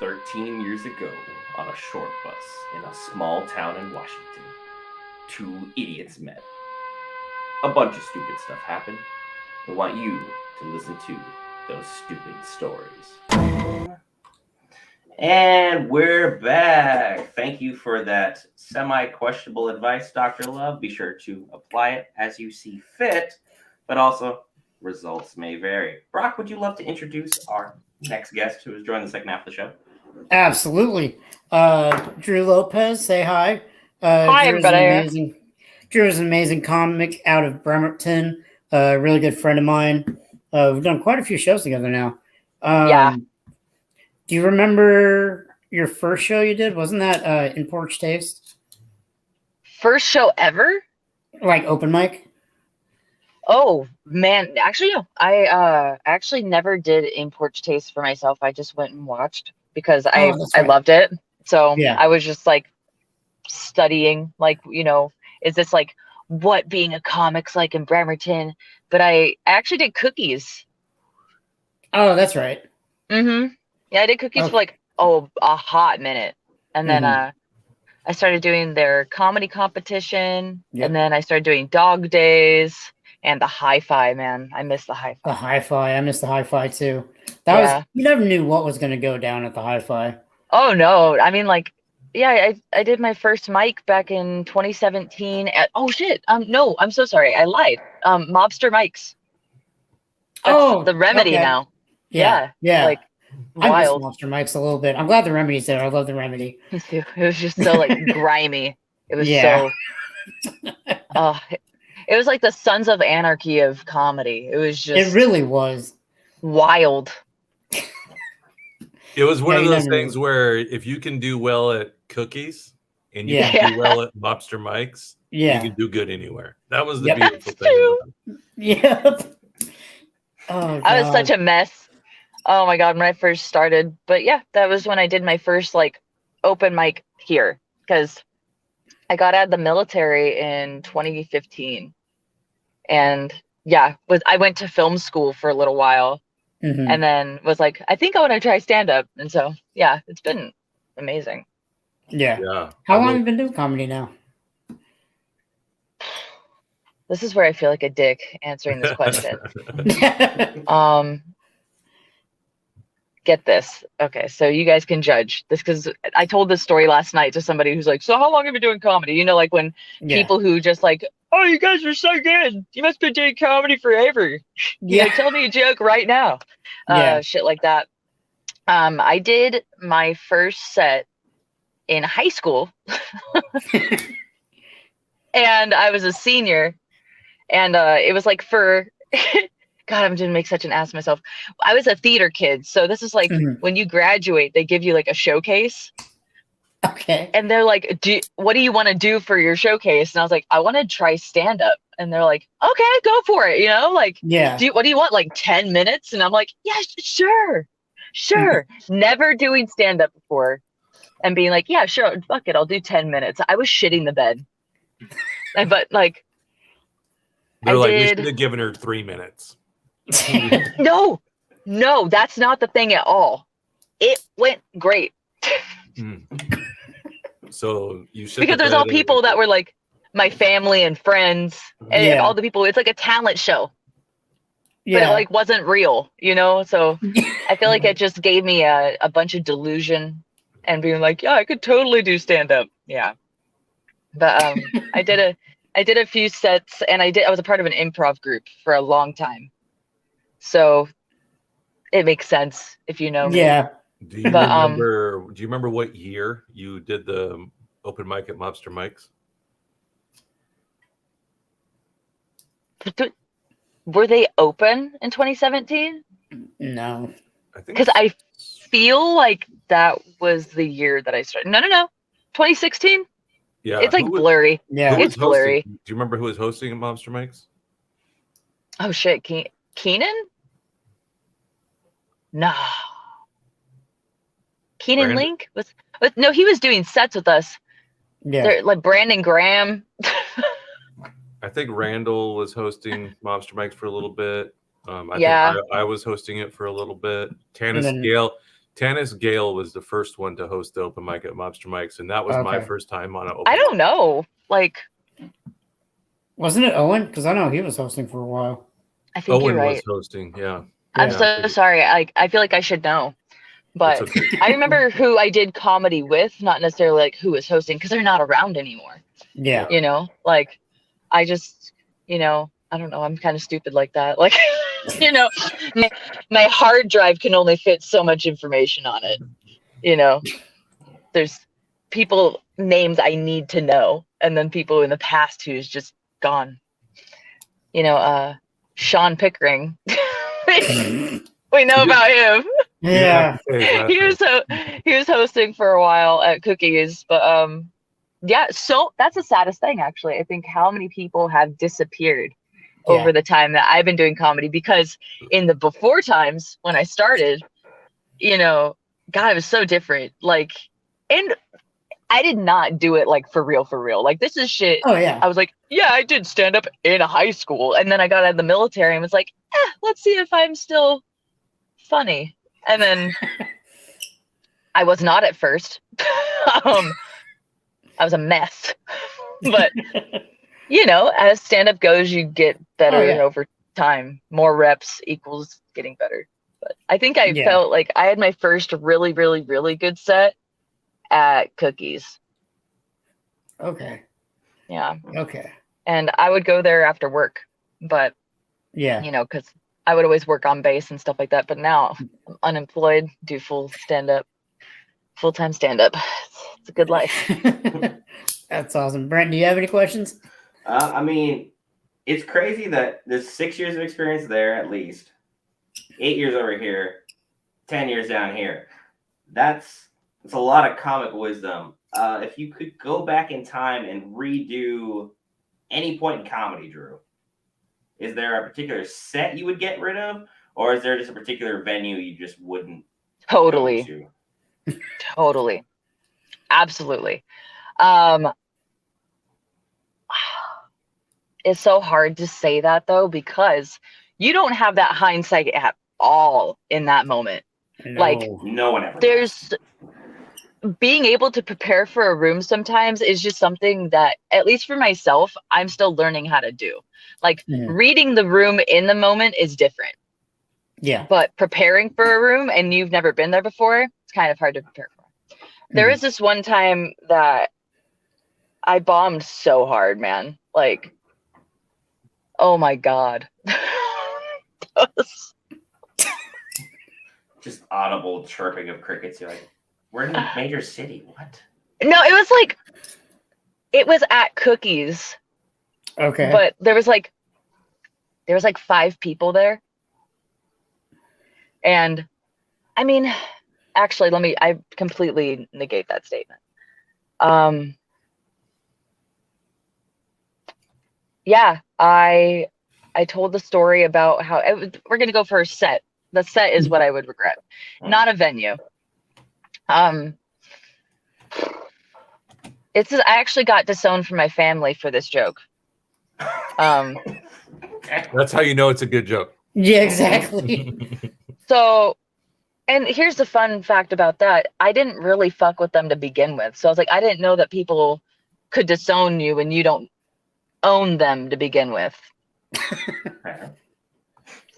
13 years ago, on a short bus in a small town in Washington, two idiots met. A bunch of stupid stuff happened. We want you to listen to those stupid stories. And we're back. Thank you for that semi-questionable advice, Dr. Love. Be sure to apply it as you see fit, but also results may vary. Brock, would you love to introduce our next guest who has joined the second half of the show? Absolutely. Drew Lopez, say hi. Hi, everybody. Drew is an amazing comic out of Bremerton. A really good friend of mine. We've done quite a few shows together now. Yeah. Do you remember your first show you did? Wasn't that In Porch Taste? First show ever? Like open mic? Oh, man. Actually, no. I actually never did In Porch Taste for myself. I just went and watched because I loved it. So yeah. I was just like studying, like, is this like what being a comic's like in Bremerton? But I actually did cookies. Oh, that's right. Mm-hmm. Yeah, I did cookies for like, a hot minute. And then I started doing their comedy competition. Yep. And then I started doing dog days and the hi-fi, man. I miss the hi-fi. The hi-fi. I miss the hi-fi too. You never knew what was going to go down at the hi-fi. Oh, no. I mean, like, yeah, I did my first mic back in 2017. No, I'm so sorry. I lied. Mobster Mics. That's the Remedy now. Yeah. Like, wild. I miss Mobster Mics a little bit. I'm glad the Remedy's there. I love the Remedy. Me too. It was just so like grimy. It was it was like the Sons of Anarchy of comedy. It was just. It really was wild. It was one of those things where if you can do well at cookies and you can do well at Mobster Mics, you can do good anywhere. That was the beautiful thing. Yep. Oh, I was such a mess. Oh my God, when I first started. But yeah, that was when I did my first like open mic here because I got out of the military in 2015. And yeah, I went to film school for a little while. Mm-hmm. And then was like, I think I want to try stand-up. And so, yeah, it's been amazing. Yeah. How long have you been doing comedy now? This is where I feel like a dick answering this question. Get this. Okay, so you guys can judge this because I told this story last night to somebody who's like, so how long have you been doing comedy? Like when people who just like, oh, you guys are so good. You must be doing comedy forever. Tell me a joke right now. Shit like that. I did my first set in high school. And I was a senior. And it was like for... God, I'm going to make such an ass of myself. I was a theater kid. So this is like when you graduate, they give you like a showcase. Okay. And they're like, what do you want to do for your showcase? And I was like, I want to try stand up. And they're like, okay, go for it. What do you want? Like 10 minutes? And I'm like, yeah, sure. Never doing stand up before and being like, yeah, sure. Fuck it. I'll do 10 minutes. I was shitting the bed. But like, we should have given her 3 minutes. No, that's not the thing at all. It went great. So you should, because there's all people that were like my family and friends and all the people. It's like a talent show, but it like wasn't real, so I feel like it just gave me a bunch of delusion and being like, yeah, I could totally do stand-up. But I did a few sets and I was a part of an improv group for a long time, so it makes sense if you know me. Do you remember what year you did the open mic at Mobster Mics? Were they open in 2017? No. Because I feel like that was the year that I started. No. 2016? Yeah. It's like blurry. Yeah. It's blurry. Do you remember who was hosting at Mobster Mics? Oh, shit. Keenan? No. Keenan Link no, he was doing sets with us. Yeah, like Brandon Graham. I think Randall was hosting Mobster Mics for a little bit. I think I was hosting it for a little bit. Tanis Gale was the first one to host the open mic at Mobster Mike's, and that was my first time on an open I don't know. Like, wasn't it Owen? Because I know he was hosting for a while. I think Owen you're right. was hosting, yeah. I'm so sorry. I feel like I should know. But okay. I remember who I did comedy with, not necessarily like who was hosting, because they're not around anymore. Yeah. You know, like I just, you know, I don't know. I'm kind of stupid like that. Like, you know, my hard drive can only fit so much information on it. You know, there's people names I need to know, and then people in the past who's just gone. You know, Sean Pickering. We know about him. Yeah. He was hosting for a while at Cookies, but yeah, so that's the saddest thing actually. I think how many people have disappeared over the time that I've been doing comedy, because in the before times when I started, you know, God, it was so different. Like, and I did not do it like for real. Like, this is shit. Oh yeah. I was like, yeah, I did stand up in high school, and then I got out of the military and was like, let's see if I'm still funny. And then I was not at first. I was a mess. But you know, as stand-up goes, you get better over time. More reps equals getting better. But I think I felt like I had my first really good set at Cookies. Okay. Yeah. Okay. And I would go there after work, but you know, because I would always work on bass and stuff like that. But now I'm unemployed, do full-time stand-up. It's a good life. That's awesome. Brent, do you have any questions? I mean, it's crazy that there's 6 years of experience there at least, 8 years over here, 10 years down here. That's a lot of comic wisdom. If you could go back in time and redo any point in comedy, Drew, is there a particular set you would get rid of, or is there just a particular venue you just wouldn't? Totally. Totally. Absolutely. It's so hard to say that though, because you don't have that hindsight at all in that moment. No. Like, no one ever there's being able to prepare for a room sometimes is just something that, at least for myself, I'm still learning how to do. Like, reading the room in the moment is different. Yeah. But preparing for a room and you've never been there before, it's kind of hard to prepare for. There is this one time that I bombed so hard, man. Like, oh my God. Just audible chirping of crickets. You're like, we're in a major city. What? No, it was at Cookies. Okay. But there was like 5 people there. And I mean, actually, I completely negate that statement. Yeah, I told the story about how we're going to go for a set. The set is what I would regret, not a venue. I actually got disowned from my family for this joke. That's how you know it's a good joke. Yeah, exactly. So, and here's the fun fact about that. I didn't really fuck with them to begin with. So I was like, I didn't know that people could disown you when you don't own them to begin with.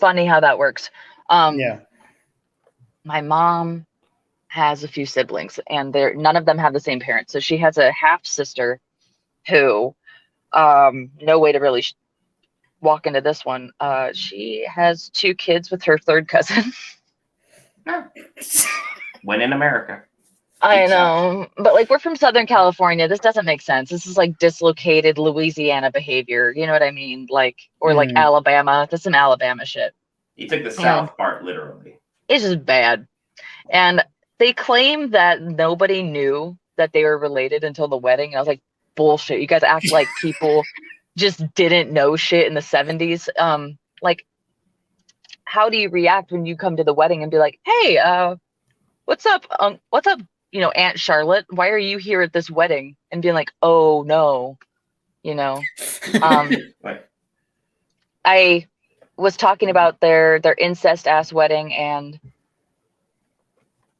Funny how that works. Yeah. My mom has a few siblings, and none of them have the same parents. So she has a half sister who, no way to really walk into this one. She has 2 kids with her 3rd cousin. When in America. I know, but like, we're from Southern California. This doesn't make sense. This is like dislocated Louisiana behavior. You know what I mean? Like, or like Alabama. That's some Alabama shit. You took the South part literally. It's just bad. And they claim that nobody knew that they were related until the wedding. And I was like, bullshit. You guys act like people just didn't know shit in the 70s. Like, how do you react when you come to the wedding and be like, hey, what's up? What's up? You know, Aunt Charlotte, why are you here at this wedding? And being like, oh no, you know. I was talking about their incest ass wedding, and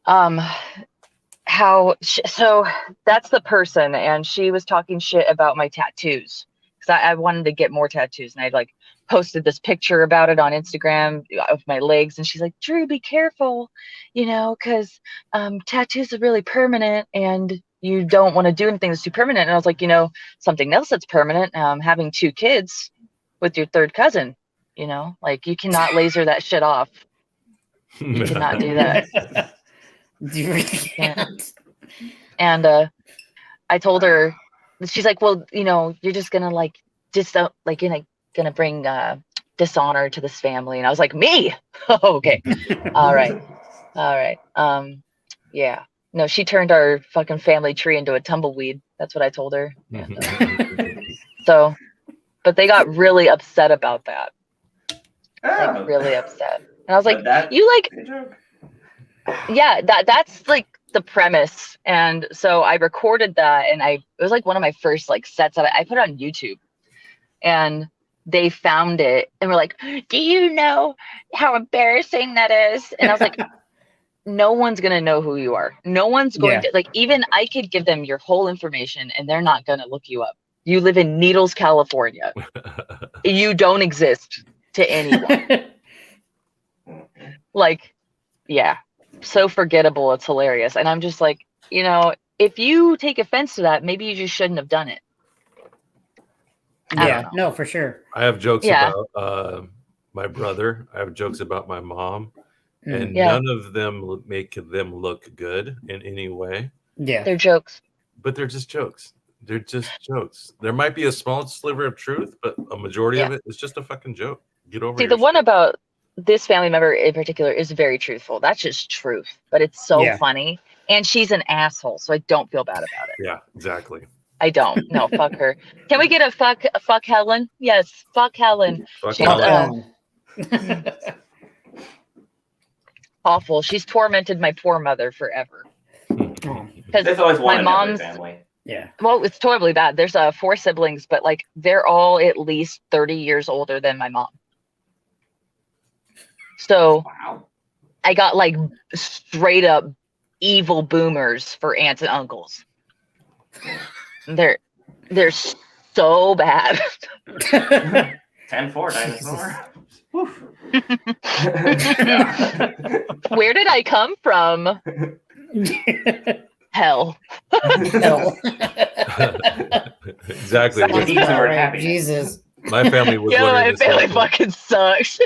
So that's the person, and she was talking shit about my tattoos because I wanted to get more tattoos, and I like posted this picture about it on Instagram of my legs, and she's like, Drew, be careful, because tattoos are really permanent and you don't want to do anything that's too permanent. And I was like, something else that's permanent, having 2 kids with your third cousin, like you cannot laser that shit off. You cannot do that. You really can't. And I told her, she's like, well, you're just gonna gonna bring dishonor to this family. And I was like, me? Okay. All right. Yeah. No, she turned our fucking family tree into a tumbleweed. That's what I told her. So, but they got really upset about that. Like really upset. And I was like, yeah, that's like the premise. And so I recorded that, and it was like one of my first like sets of it. I put it on YouTube, and they found it and were like, do you know how embarrassing that is? And I was like, no one's going to know who you are. No one's going to, like, even I could give them your whole information and they're not going to look you up. You live in Needles, California. You don't exist to anyone. Like, yeah, so forgettable. It's hilarious. And I'm just like, if you take offense to that, maybe you just shouldn't have done it. Yeah, no, for sure. I have jokes about my brother. I have jokes about my mom. And none of them make them look good in any way. Yeah. They're jokes. But they're just jokes. They're just jokes. There might be a small sliver of truth, but a majority of it is just a fucking joke. Get over it. See, the one about this family member in particular is very truthful. That's just truth. But it's so funny. And she's an asshole, so I don't feel bad about it. Yeah, exactly. I don't. No, fuck her. Can we get a fuck Helen? Yes, fuck Helen. Fuck Helen. Awful. She's tormented my poor mother forever. There's always one in every family. Yeah. Well, it's totally bad. There's 4 siblings, but like they're all at least 30 years older than my mom. So I got like straight up evil boomers for aunts and uncles. They're so bad. 10-4 dinosaur. Where did I come from? Hell. Exactly. Right, Jesus. My family was my family fucking sucks.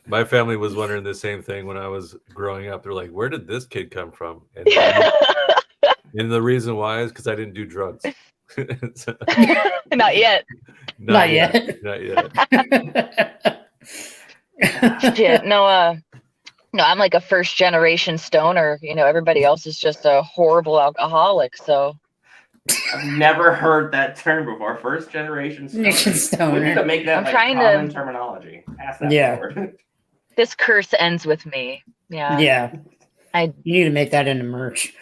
My family was wondering the same thing when I was growing up. They're like, where did this kid come from? And, and the reason why is because I didn't do drugs. Not yet. Not yet. Shit, no, I'm like a first generation stoner. Everybody else is just a horrible alcoholic. So I've never heard that term before. First generation stoner. We need to make that common terminology. Pass that forward. This curse ends with me. Yeah. Yeah. You need to make that into merch.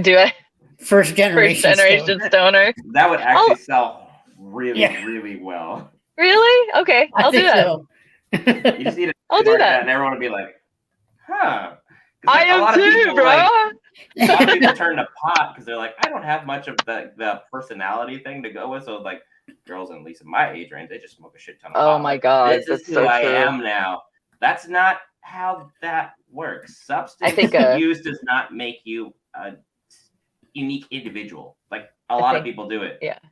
Do I? First generation stoner. That would actually sell really well. Really? Okay, I'll do that. So. You just need to do that, and everyone would be like, "Huh." I am too, bro. A lot of people turn to pot because they're like, I don't have much of the personality thing to go with. So like, girls at least in my age range, they just smoke a shit ton of pot. Oh my god, this is who I am now. That's not how that works. Substance use does not make you a unique individual. Like a lot of people do it. Yeah. I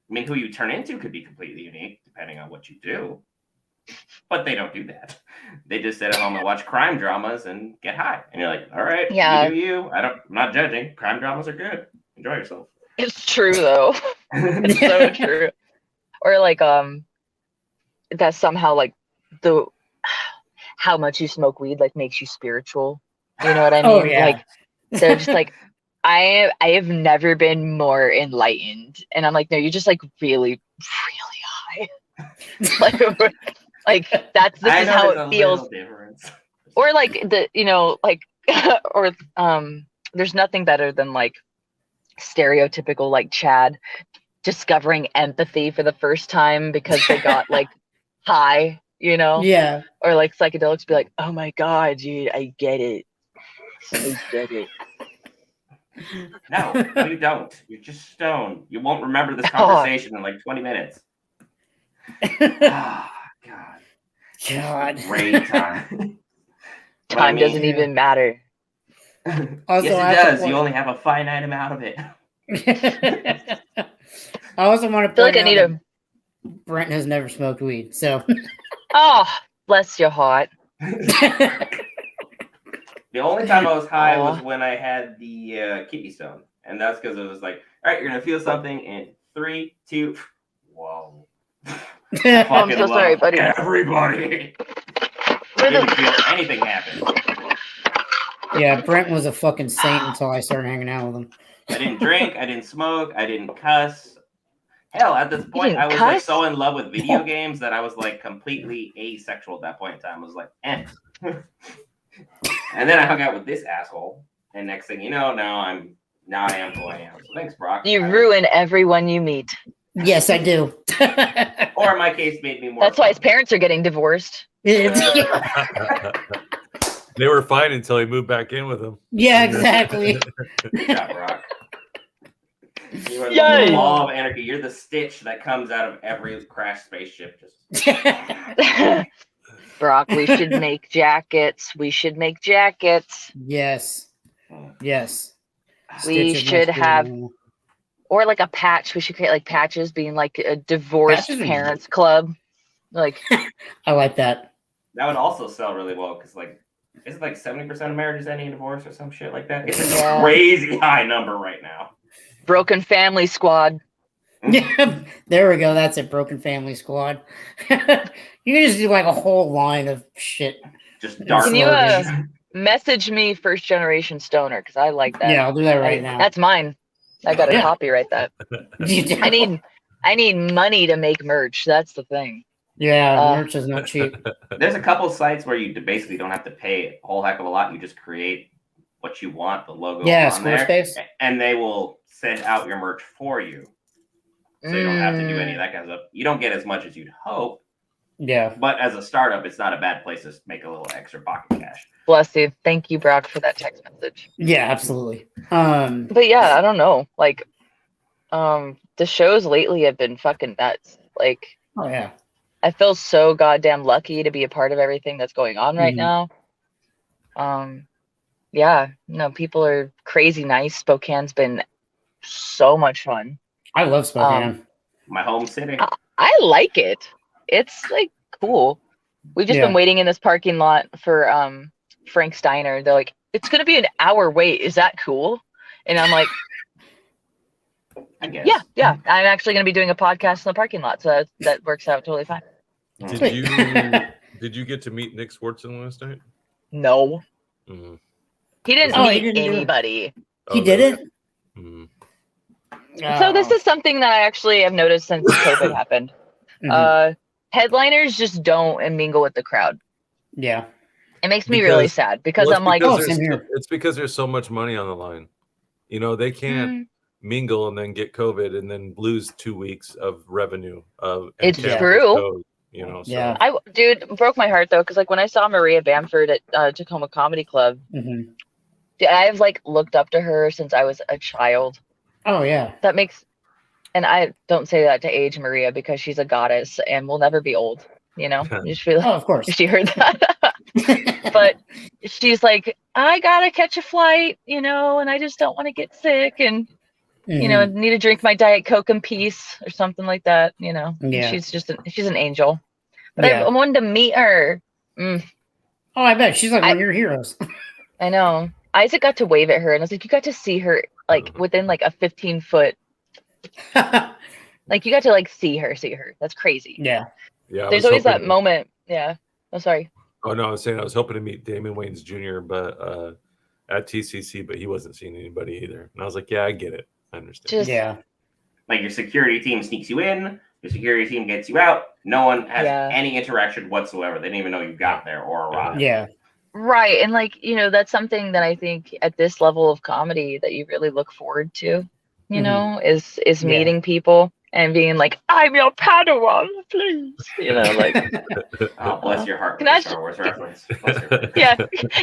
mean, who you turn into could be completely unique depending on what you do. But they don't do that. They just sit at home and watch crime dramas and get high. And you're like, all right, you do you. I'm not judging. Crime dramas are good. Enjoy yourself. It's true though. It's so true. Or like that somehow like how much you smoke weed like makes you spiritual. You know what I mean? Oh, yeah. Like they're just like I have never been more enlightened. And I'm like, no, you're just like really, really high. Like this is how it feels. Or like there's nothing better than like stereotypical like Chad discovering empathy for the first time because they got like high, Yeah. Or like psychedelics be like, oh my god, dude, I get it. I get it. No, you don't. You're just stoned. You won't remember this conversation in like 20 minutes. Oh, God. God. Great time. Time doesn't even matter. Also, yes, it does. You only have a finite amount of it. I also want to I feel point like I need out Brent has never smoked weed, so. Oh, bless your heart. The only time I was high was when I had the kidney stone. And that's because it was like, all right, you're going to feel something in 3, 2, whoa. I'm so sorry, buddy. Everybody. Didn't feel anything happen. Yeah, Brent was a fucking saint until I started hanging out with him. I didn't drink. I didn't smoke. I didn't cuss. Hell, at this point, I was like so in love with video games that I was like completely asexual at that point in time. I was like, eh. And then I hung out with this asshole. And next thing you know, now I am who I am. So thanks, Brock. You ruin everyone you meet. Yes, I do. Or in my case, made me more. That's why his parents are getting divorced. They were fine until he moved back in with them. Yeah, exactly. Yeah, Brock. You are the law of anarchy. You're the Stitch that comes out of every crashed spaceship. Brock, we should make jackets. Yes. Yes. We should have, or like a patch. We should create like patches being like a divorced parents club. Like, I like that. That would also sell really well because like, is it like 70% of marriages ending in divorce or some shit like that? It's a crazy high number right now. Broken Family Squad. Yeah, there we go. That's it. Broken Family Squad. You can just do like a whole line of shit. Just dark. Can you message me First Generation Stoner? Because I like that. Yeah, I'll do that right now. That's mine. I gotta copyright that. I need money to make merch. That's the thing. Yeah, merch is not cheap. There's a couple sites where you basically don't have to pay a whole heck of a lot. You just create what you want, the logo on there, and they will send out your merch for you. So you don't have to do any of that kind of stuff. You don't get as much as you'd hope. Yeah. But as a startup, it's not a bad place to make a little extra pocket cash. Bless you. Thank you, Brock, for that text message. Yeah, absolutely. But yeah, I don't know. Like, the shows lately have been fucking nuts. Like, oh yeah. I feel so goddamn lucky to be a part of everything that's going on right now. Yeah, no, people are crazy nice. Spokane's been so much fun. I love Spokane. My home city. I like it. It's like cool. We've just been waiting in this parking lot for Frank Steiner. They're like, it's gonna be an hour wait. Is that cool? And I'm like, I guess. Yeah. I'm actually gonna be doing a podcast in the parking lot, so that works out totally fine. Did you get to meet Nick Swartzen last night? No. Mm-hmm. He didn't meet anybody. He didn't? Mm-hmm. So this is something that I actually have noticed since COVID happened. Headliners just don't mingle with the crowd. Yeah. It makes me really sad because I'm like, it's because there's so much money on the line. You know, they can't mingle and then get COVID and then lose 2 weeks of revenue. It's true. You know, so. Yeah. Dude, broke my heart though, because like when I saw Maria Bamford at Tacoma Comedy Club, I've like looked up to her since I was a child. Oh yeah. That makes, and I don't say that to age Maria because she's a goddess and will never be old. You know, you just feel like, of course, she heard that. But she's like, I gotta catch a flight, you know, and I just don't want to get sick, and you know, need to drink my Diet Coke in peace or something like that. You know, she's an angel. But I wanted to meet her. Oh, I bet she's like one of your heroes. I know. Isaac got to wave at her, and I was like, you got to see her like within like a 15-foot. Like you got to like see her. That's crazy. Yeah. Yeah. There's always that moment. Yeah. Oh, sorry. Oh no, I was saying I was hoping to meet Damon Wayans Jr. but at TCC, but he wasn't seeing anybody either. And I was like, yeah, I get it. I understand. Like your security team sneaks you in, your security team gets you out. No one has any interaction whatsoever. They didn't even know you got there or arrived. Yeah. Right. And like, you know, that's something that I think at this level of comedy that you really look forward to, you know, is meeting people. and being like, "I'm your Padawan, please," like. Oh, bless your heart. Can I Star Wars reference. Bless your heart. Yeah.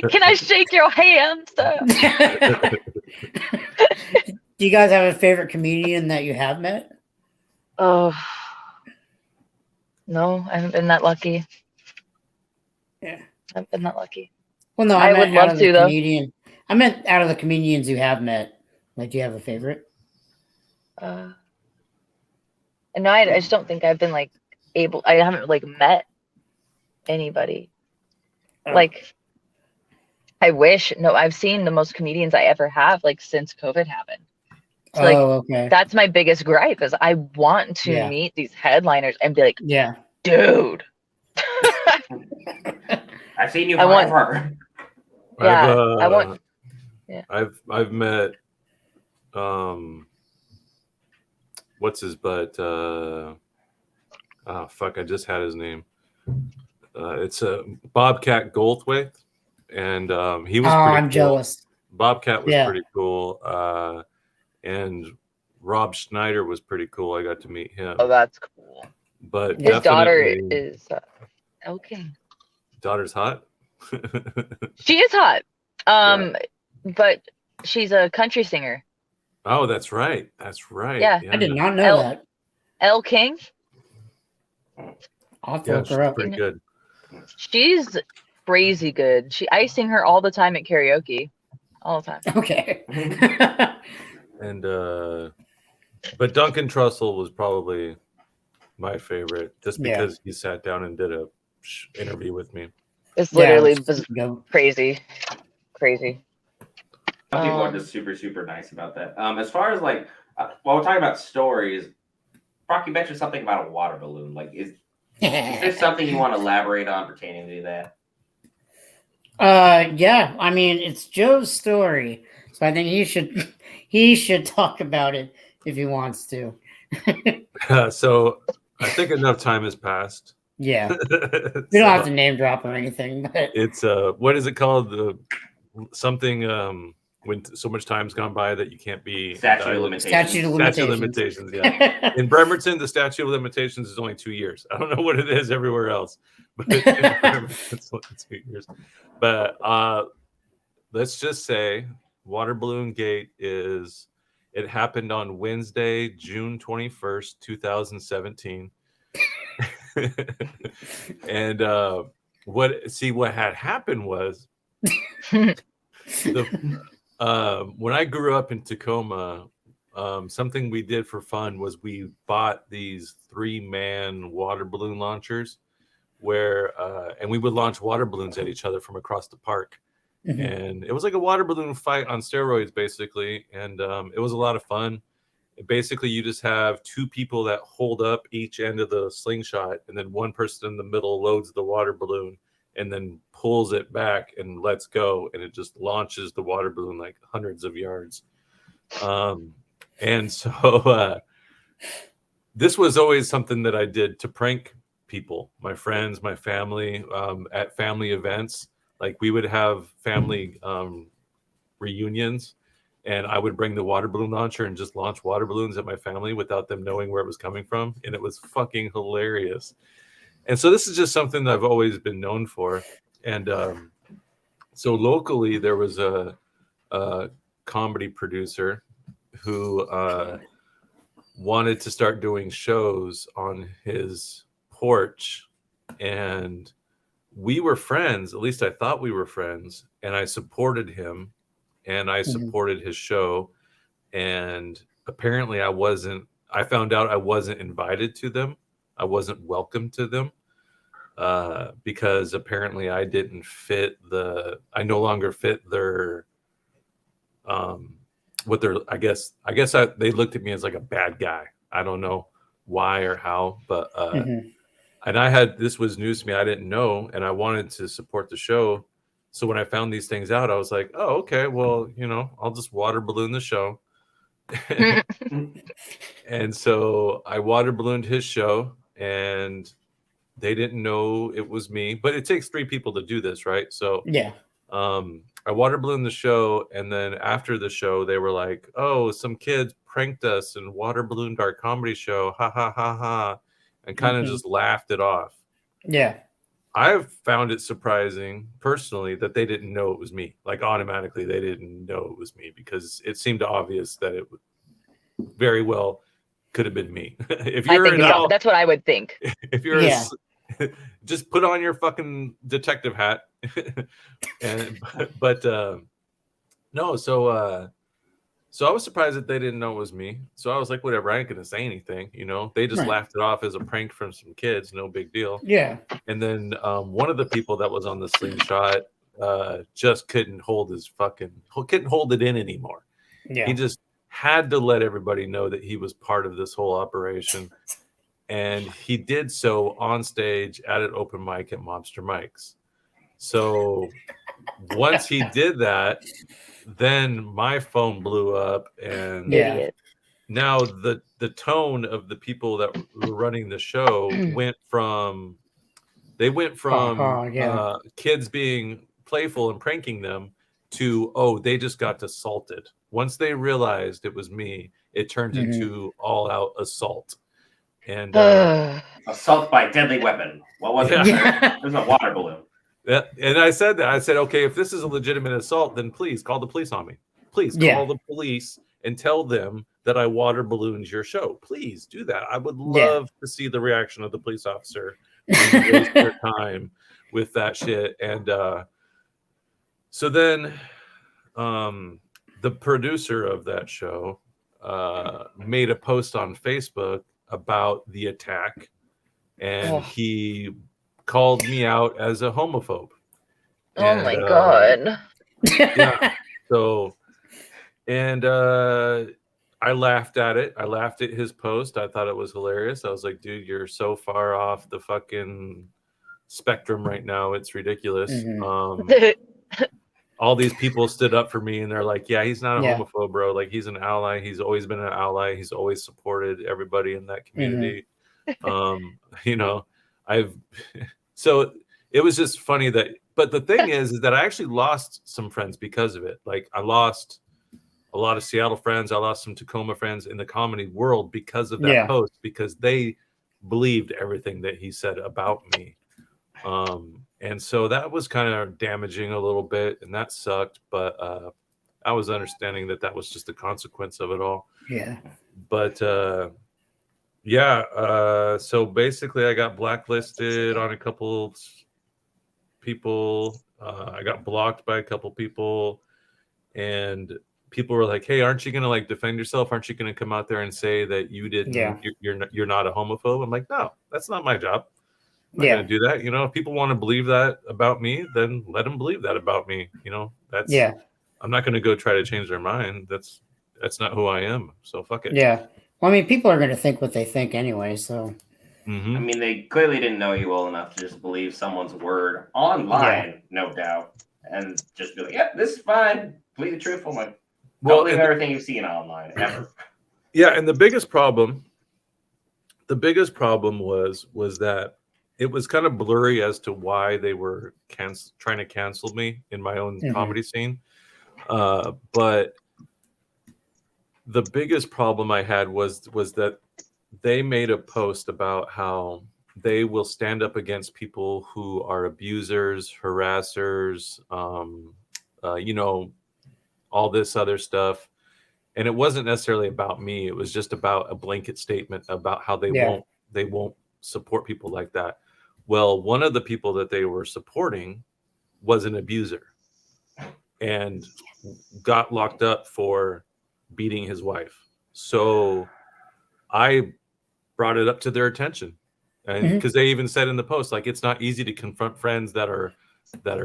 Can I shake your hand, sir? Do you guys have a favorite comedian that you have met? Oh, no, I haven't been that lucky. Yeah, I've been that lucky. Well, no, I would love to, though. I meant out of the comedians you have met. Like, do you have a favorite? No, I just don't think I've been like able. I haven't like met anybody. Oh. Like, I wish. No, I've seen the most comedians I ever have like since COVID happened. So, okay. That's my biggest gripe is I want to meet these headliners and be like, dude. I've seen you forever. I want. Yeah. I've met. What's his butt? Fuck! I just had his name. It's a Bobcat Goldthwait, and he was. I'm cool. Jealous. Bobcat was pretty cool, and Rob Schneider was pretty cool. I got to meet him. Oh, that's cool. But his daughter is okay. Daughter's hot. She is hot. But she's a country singer. Oh, that's right. That's right. Yeah. I did not know that. Elle King. I'll have to look her up. Pretty good. She's crazy good. I sing her all the time at karaoke. All the time. Okay. And but Duncan Trussell was probably my favorite, just because he sat down and did a interview with me. It's literally crazy. Some people are just super, super nice about that. As far as like, while we're talking about stories, Brock, you mentioned something about a water balloon. Like, is there something you want to elaborate on pertaining to that? Yeah. I mean, it's Joe's story, so I think he should talk about it if he wants to. So I think enough time has passed. Yeah. We don't have to name drop or anything, but it's what is it called? Something when so much time's gone by that you can't be statute of limitations. Statute of limitations, yeah. In Bremerton, the statute of limitations is only 2 years. I don't know what it is everywhere else, but in Bremerton, it's only 2 years. But let's just say Water Balloon Gate it happened on Wednesday, June 21st, 2017. And what had happened was when I grew up in Tacoma, something we did for fun was we bought these 3-man water balloon launchers and we would launch water balloons at each other from across the park. Mm-hmm. And it was like a water balloon fight on steroids, basically. And it was a lot of fun. Basically, you just have 2 people that hold up each end of the slingshot, and then one person in the middle loads the water balloon and then pulls it back and lets go, and it just launches the water balloon like hundreds of yards. And so this was always something that I did to prank people, my friends, my family, at family events. Like, we would have family reunions, and I would bring the water balloon launcher and just launch water balloons at my family without them knowing where it was coming from. And it was fucking hilarious. And so this is just something that I've always been known for. And so locally, there was a comedy producer who wanted to start doing shows on his porch. And we were friends, at least I thought we were friends. And I supported him. And I supported his show, and apparently I found out I wasn't invited to them. I wasn't welcome to them because apparently I didn't fit I no longer fit their, they looked at me as like a bad guy. I don't know why or how, but, and this was news to me. I didn't know, and I wanted to support the show. So when I found these things out, I was like, oh, okay, well, I'll just water balloon the show. And so I water ballooned his show, and they didn't know it was me. But it takes 3 people to do this, right? So yeah. I I water ballooned the show, and then after the show, they were like, "Oh, some kids pranked us and water ballooned our comedy show, ha ha ha ha," and kind of just laughed it off. Yeah. I've found it surprising personally that they didn't know it was me. Like automatically, they didn't know it was me because it seemed obvious that it very well could have been me. If you're that's what I would think. If you're just put on your fucking detective hat. And but no, so I was surprised that they didn't know it was me. So I was like, whatever, I ain't gonna say anything, you know. They just laughed it off as a prank from some kids, no big deal. Yeah. And then one of the people that was on the slingshot just couldn't hold it in anymore. Yeah. He just had to let everybody know that he was part of this whole operation. And he did so on stage at an open mic at Mobster Mike's. So once he did that, then my phone blew up, and now the tone of the people that were running the show went from kids being playful and pranking them to, oh, they just got assaulted. Once they realized it was me, it turned into all out assault. And assault by deadly weapon. What was it? It was a water balloon. Yeah, and I said that. I said, okay, if this is a legitimate assault, then please call the police on me. Please call the police and tell them that I water ballooned your show. Please do that. I would love to see the reaction of the police officer when you waste their time with that shit. And so then the producer of that show made a post on Facebook about the attack, and he called me out as a homophobe. Oh my god. Yeah. So, and I laughed at it. I laughed at his post. I thought it was hilarious. I was like, dude, you're so far off the fucking spectrum right now. It's ridiculous. All these people stood up for me, and they're like, yeah, he's not a homophobe, bro. Like, he's an ally. He's always been an ally. He's always supported everybody in that community. You know, so it was just funny but the thing is that I actually lost some friends because of it. Like, I lost a lot of Seattle friends. I lost some Tacoma friends in the comedy world because of that post, because they believed everything that he said about me. And so that was kind of damaging a little bit, and that sucked. But I was understanding that was just the consequence of it all. Yeah. But so basically I got blacklisted on a couple people. I got blocked by a couple people, and people were like, hey, aren't you going to like defend yourself? Aren't you going to come out there and say that you didn't, you're not a homophobe? I'm like, no, that's not my job. I'm not going to do that. You know, if people want to believe that about me, then let them believe that about me. You know, I'm not going to go try to change their mind. That's not who I am. So fuck it. Yeah. Well, I mean, people are going to think what they think anyway, so. I mean, they clearly didn't know you well enough to just believe someone's word online, no doubt, and just be like, "Yep, this is fine. Completely truthful." Like, don't believe everything you've seen online ever. Yeah, and the biggest problem was that it was kind of blurry as to why they were trying to cancel me in my own comedy scene, but the biggest problem I had was that they made a post about how they will stand up against people who are abusers, harassers, you know, all this other stuff. And it wasn't necessarily about me. It was just about a blanket statement about how they won't support people like that. Well, one of the people that they were supporting was an abuser and got locked up for beating his wife. So I brought it up to their attention, and because they even said in the post, like, it's not easy to confront friends that are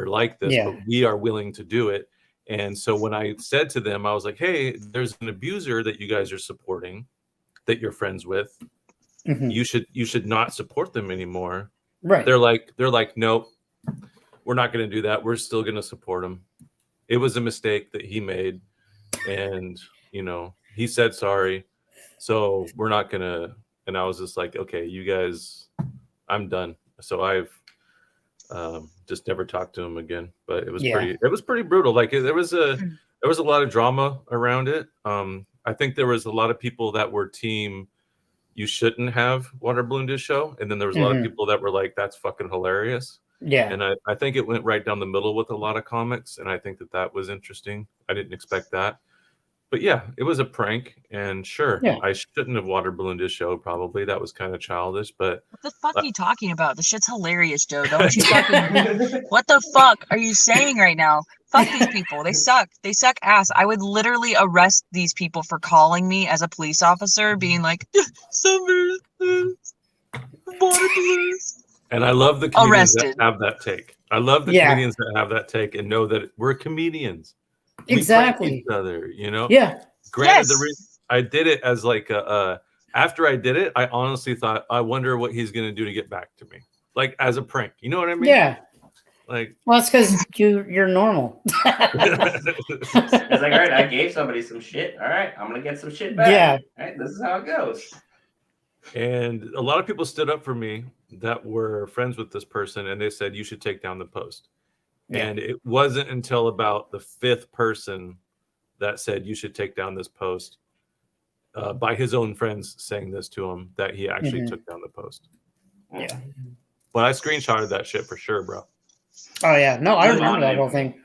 like this, but we are willing to do it. And so when I said to them, I was like, hey, there's an abuser that you guys are supporting, that you're friends with. You should not support them anymore. Right. They're like, nope, we're not going to do that. We're still going to support him. It was a mistake that he made, and you know, he said sorry, so we're not gonna. And I was just like, okay, you guys, I'm done. So Just never talked to him again. But it was pretty brutal. Like there was a lot of drama around it. I think there was a lot of people that were team you shouldn't have water ballooned his show, and then there was a lot of people that were like, that's fucking hilarious. Yeah. And I think it went right down the middle with a lot of comics, and I think that was interesting. I didn't expect that. But yeah, it was a prank, and sure, I shouldn't have water ballooned his show. Probably that was kind of childish. But what the fuck are you talking about? The shit's hilarious, Joe. Don't you fucking? What the fuck are you saying right now? Fuck these people. They suck. They suck ass. I would literally arrest these people for calling me as a police officer, being like, "Summer, water balloons." And I love the comedians that have that take. I love the comedians that have that take and know that we're comedians. Exactly. We prank each other, you know? Yeah. Granted, I did it as like after I did it, I honestly thought, I wonder what he's going to do to get back to me. Like as a prank. You know what I mean? Yeah. Like, well, it's because you're normal. It's like, all right, I gave somebody some shit. All right, I'm going to get some shit back. Yeah. All right, this is how it goes. And a lot of people stood up for me that were friends with this person, and they said, you should take down the post. Yeah. And it wasn't until about the fifth person that said you should take down this post by his own friends saying this to him that he actually took down the post. Yeah. But I screenshotted that shit for sure, bro. Oh, yeah. No, I remember that whole thing.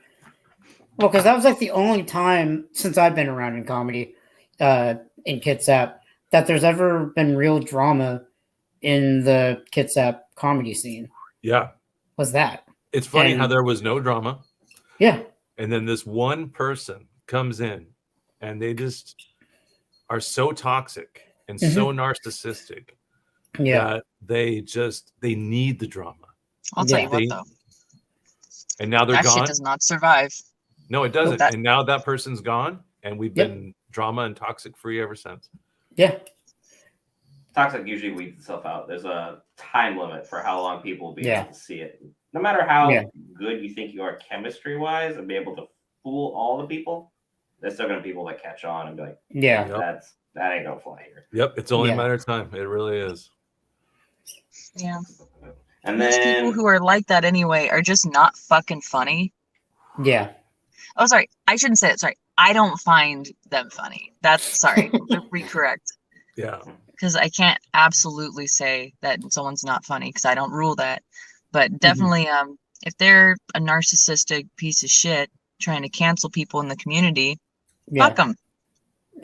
Well, because that was like the only time since I've been around in comedy in Kitsap that there's ever been real drama in the Kitsap comedy scene. Yeah. Was that. It's funny how there was no drama. Yeah. And then this one person comes in and they just are so toxic and so narcissistic that they need the drama. I'll tell you what, though. And now they're that gone. Shit does not survive. No, it doesn't. And now that person's gone, and we've been drama and toxic free ever since. Yeah. Toxic usually weeds itself out. There's a time limit for how long people will be able to see it. No matter how good you think you are chemistry wise and be able to fool all the people, there's still gonna be people that catch on and be like, that ain't gonna fly here. Yep, it's only a matter of time. It really is. Yeah. And these then people who are like that anyway are just not fucking funny. Yeah. Oh, sorry. I shouldn't say it. Sorry. I don't find them funny. That's sorry. Recorrect. Yeah. Because I can't absolutely say that someone's not funny because I don't rule that. But definitely, if they're a narcissistic piece of shit trying to cancel people in the community, fuck them.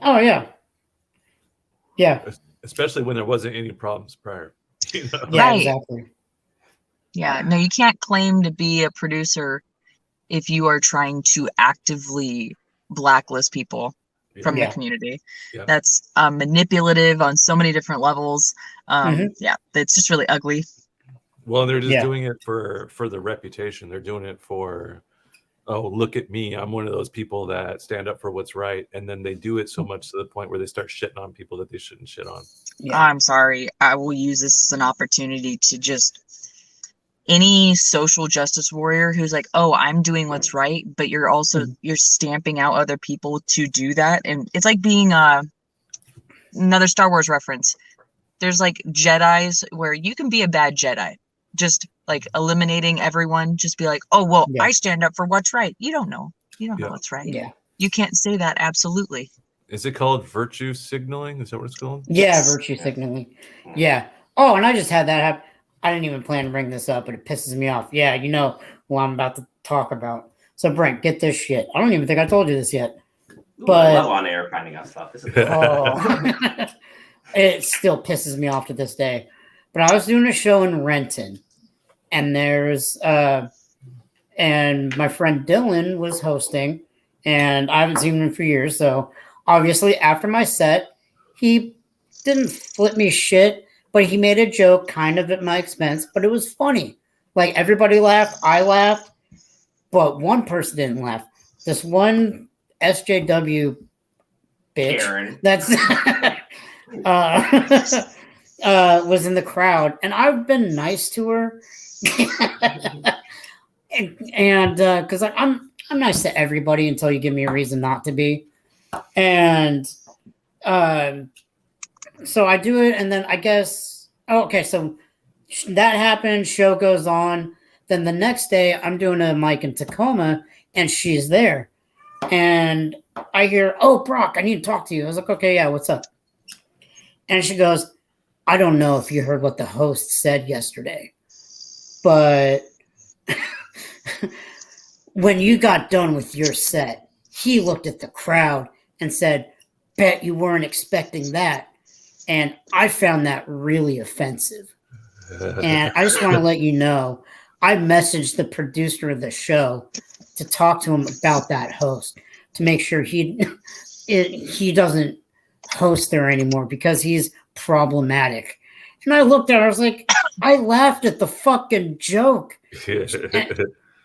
Oh, yeah. Yeah. Especially when there wasn't any problems prior. You know? Yeah, exactly. Yeah, no, you can't claim to be a producer if you are trying to actively blacklist people from the community. Yeah. That's manipulative on so many different levels. Yeah, it's just really ugly. Well, they're just doing it for the reputation. They're doing it for, oh, look at me. I'm one of those people that stand up for what's right. And then they do it so much to the point where they start shitting on people that they shouldn't shit on. Yeah. I'm sorry. I will use this as an opportunity to just any social justice warrior who's like, oh, I'm doing what's right, but you're also you're stamping out other people to do that. And it's like being another Star Wars reference. There's like Jedis where you can be a bad Jedi, just like eliminating everyone. Just be like, oh, well, I stand up for what's right. You don't know. You don't know what's right. Yeah. You can't say that. Absolutely. Is it called virtue signaling? Is that what it's called? Yeah, virtue signaling. Yeah. Oh, and I just had that happen. I didn't even plan to bring this up, but it pisses me off. Yeah, you know what I'm about to talk about. So, Brent, get this shit. I don't even think I told you this yet. But I love on air finding out stuff. It still pisses me off to this day. But I was doing a show in Renton, and and my friend Dylan was hosting, and I haven't seen him for years. So obviously, after my set, he didn't flip me shit. But he made a joke kind of at my expense, but it was funny. Like, everybody laughed, I laughed, but one person didn't laugh. This one SJW bitch Karen. that's was in the crowd, and I've been nice to her. and because I'm nice to everybody until you give me a reason not to be. And so I do it, and then I guess, so that happened, show goes on. Then the next day, I'm doing a mic in Tacoma, and she's there. And I hear, "Oh, Brock, I need to talk to you." I was like, "Okay, yeah, what's up?" And she goes, "I don't know if you heard what the host said yesterday, but when you got done with your set, he looked at the crowd and said, 'Bet you weren't expecting that.' And I found that really offensive. And I just want to let you know, I messaged the producer of the show to talk to him about that host to make sure he doesn't host there anymore because he's problematic." And I looked at her, I was like, I laughed at the fucking joke.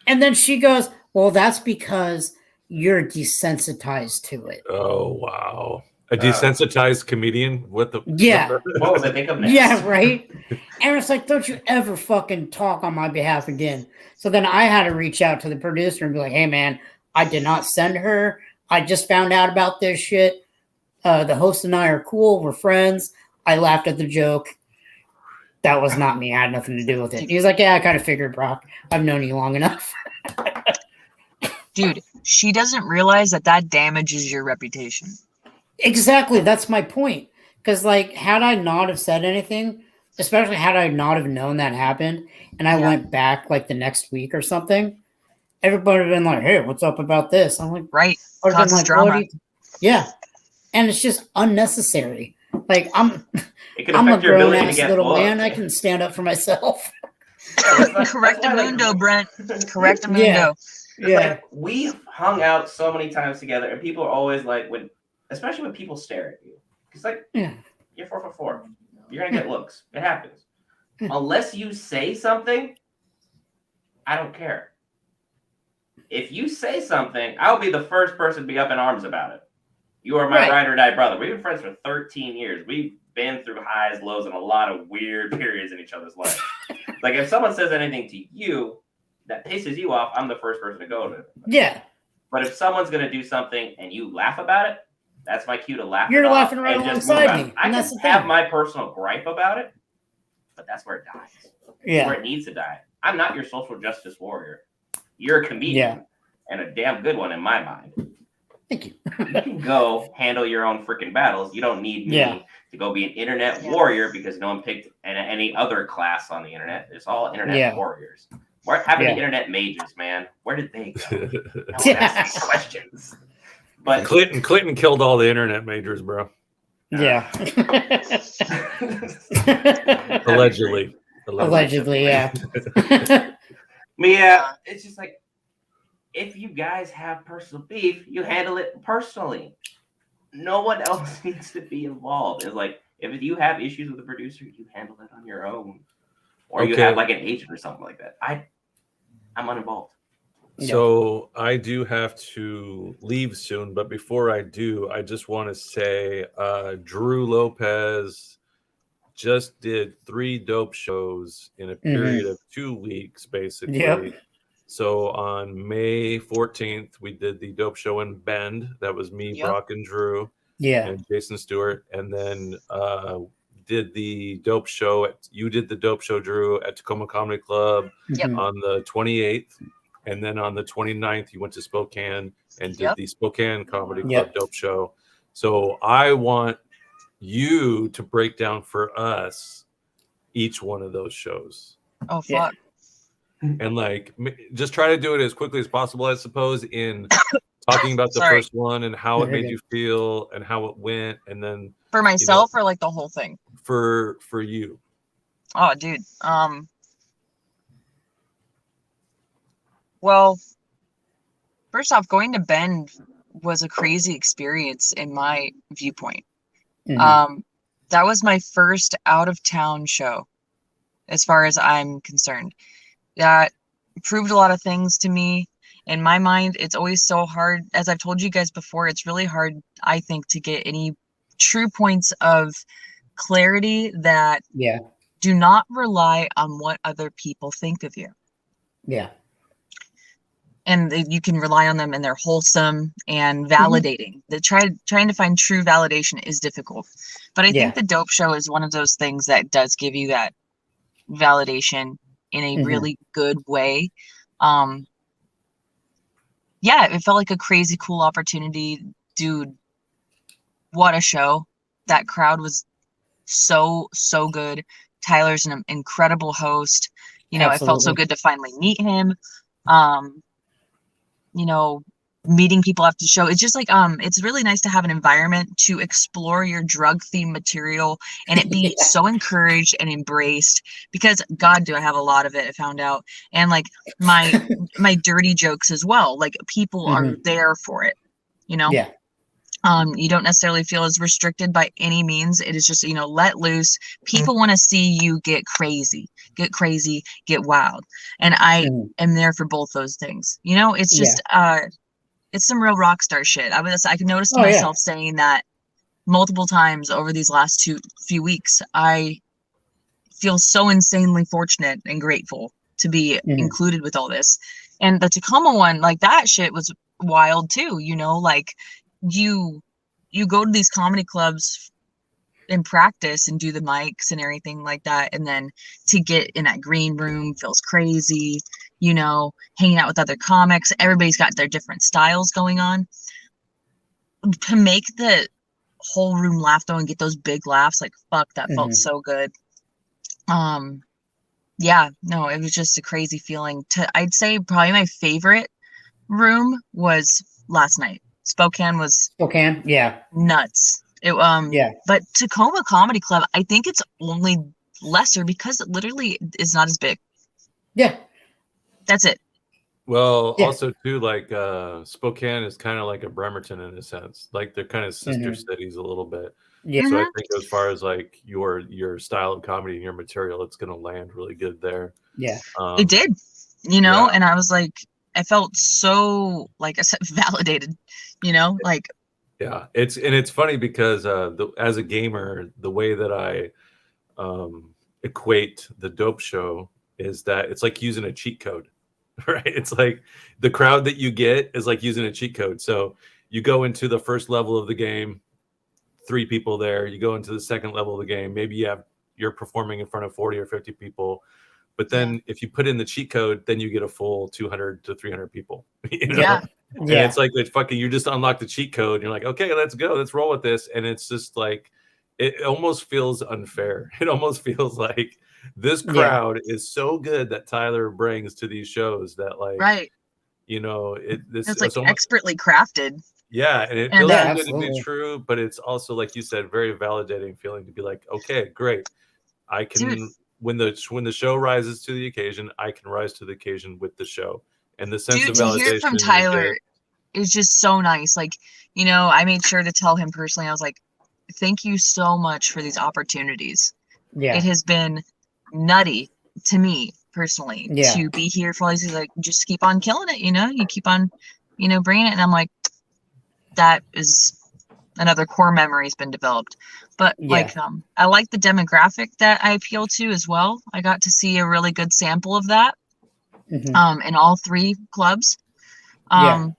And then she goes, "Well, that's because you're desensitized to it." Oh, wow. A desensitized comedian? What the? Yeah. What was I think of next? Yeah, right? And it's like, don't you ever fucking talk on my behalf again. So then I had to reach out to the producer and be like, "Hey, man, I did not send her. I just found out about this shit. The host and I are cool. We're friends. I laughed at the joke. That was not me. I had nothing to do with it." He was like, "Yeah, I kind of figured, Brock. I've known you long enough." Dude, she doesn't realize that damages your reputation. Exactly. That's my point. Because, like, had I not have said anything, especially had I not have known that happened, and I went back, like, the next week or something, everybody would have been like, "Hey, what's up about this?" I'm like, right. Causes like, drama. Yeah. And it's just unnecessary. Like, I'm It can a affect your ability to grown-ass get little booked. man. I can stand up for myself. Correctamundo, Brent. Correctamundo. Yeah. Yeah. Like, we hung out so many times together, and people are always like, especially when people stare at you. It's like, Yeah. You're 4'4". You're going to get looks. It happens. Unless you say something, I don't care. If you say something, I'll be the first person to be up in arms about it. You are my ride or die brother. We've been friends for 13 years. We've been through highs, lows, and a lot of weird periods in each other's lives. Like, if someone says anything to you that pisses you off, I'm the first person to go to it. Yeah. But if someone's going to do something and you laugh about it, that's my cue to laugh. You're laughing right alongside me. I can have my personal gripe about it, but that's where it dies. Yeah. Where it needs to die. I'm not your social justice warrior. You're a comedian and a damn good one in my mind. Thank you. You can go handle your own freaking battles. You don't need me to go be an internet warrior because no one picked any other class on the internet. It's all internet warriors. What happened to internet mages, man? Where did they go? No one asks these questions. But Clinton killed all the internet majors, bro. Yeah. Allegedly, yeah. Yeah, it's just like, if you guys have personal beef, you handle it personally. No one else needs to be involved. It's like, if you have issues with the producer, you handle it on your own. Or you have like an agent or something like that. I'm uninvolved. So I do have to leave soon, but before I do, I just want to say Drew Lopez just did 3 dope shows in a period of 2 weeks, basically. Yep. So on May 14th, we did the dope show in Bend. That was me, Brock, and Drew, and Jason Stewart. And then did the dope show. You did the dope show, Drew, at Tacoma Comedy Club on the 28th. And then on the 29th, you went to Spokane and did the Spokane Comedy Club dope show. So I want you to break down for us each one of those shows. Oh, fuck. And like, just try to do it as quickly as possible, I suppose, in talking about the first one and how it made you feel and how it went. And then for myself or like the whole thing? For you. Oh, dude. Well, first off, going to Bend was a crazy experience in my viewpoint. That was my first out of town show, as far as I'm concerned. That proved a lot of things to me. In my mind, it's always so hard. As I've told you guys before, it's really hard, I think, to get any true points of clarity that do not rely on what other people think of you. Yeah. And you can rely on them and they're wholesome and validating. Trying to find true validation is difficult. But I think the dope show is one of those things that does give you that validation in a really good way. Yeah, it felt like a crazy cool opportunity. Dude, what a show. That crowd was so good. Tyler's an incredible host. You know, Absolutely. It felt so good to finally meet him. You know, meeting people after the show. It's just like it's really nice to have an environment to explore your drug themed material and it be so encouraged and embraced, because God, do I have a lot of it, I found out. And like my dirty jokes as well. Like people are there for it, you know? Yeah. You don't necessarily feel as restricted by any means. It is just, you know, let loose. People want to see you get crazy, get wild. And I am there for both those things. You know, it's just, it's some real rock star shit. I could notice myself saying that multiple times over these last few weeks. I feel so insanely fortunate and grateful to be included with all this. And the Tacoma one, like that shit was wild too, you know, like you go to these comedy clubs and practice and do the mics and everything like that, and then to get in that green room feels crazy, you know, hanging out with other comics, everybody's got their different styles going on. To make the whole room laugh though and get those big laughs, like fuck, that felt so good. Yeah, no, it was just a crazy feeling. I'd say probably my favorite room was last night. Spokane, yeah, nuts. It but Tacoma Comedy Club, I think it's only lesser because it literally is not as big. Yeah, that's it. Well, also too, like Spokane is kind of like a Bremerton in a sense. Like they're kind of sister cities a little bit. Yeah. So I think as far as like your style of comedy and your material, it's going to land really good there. Yeah, it did. You know, and I was like, I felt so, like I said, validated. You know, like. Yeah, it's funny because as a gamer, the way that I equate the dope show is that it's like using a cheat code, right? It's like the crowd that you get is like using a cheat code. So you go into the first level of the game, 3 people there. You go into the second level of the game, maybe you're performing in front of 40 or 50 people. But then if you put in the cheat code, then you get a full 200 to 300 people. You know? Yeah. And it's like you just unlock the cheat code and you're like, okay, let's go, let's roll with this. And it's just like, it almost feels unfair. It almost feels like this crowd is so good that Tyler brings to these shows that like, you know, it's like almost expertly crafted. Yeah. And it feels good to be true, but it's also, like you said, very validating feeling to be like, okay, great. I can, when the show rises to the occasion, I can rise to the occasion with the show. And the sense of validation. To hear from Tyler is just so nice. Like, you know, I made sure to tell him personally, I was like, thank you so much for these opportunities. Yeah. It has been nutty to me personally to be here for all these, like, just keep on killing it, you know, you keep on, you know, bringing it. And I'm like, that is another core memory has been developed. But like, I like the demographic that I appeal to as well. I got to see a really good sample of that. In all 3 clubs. I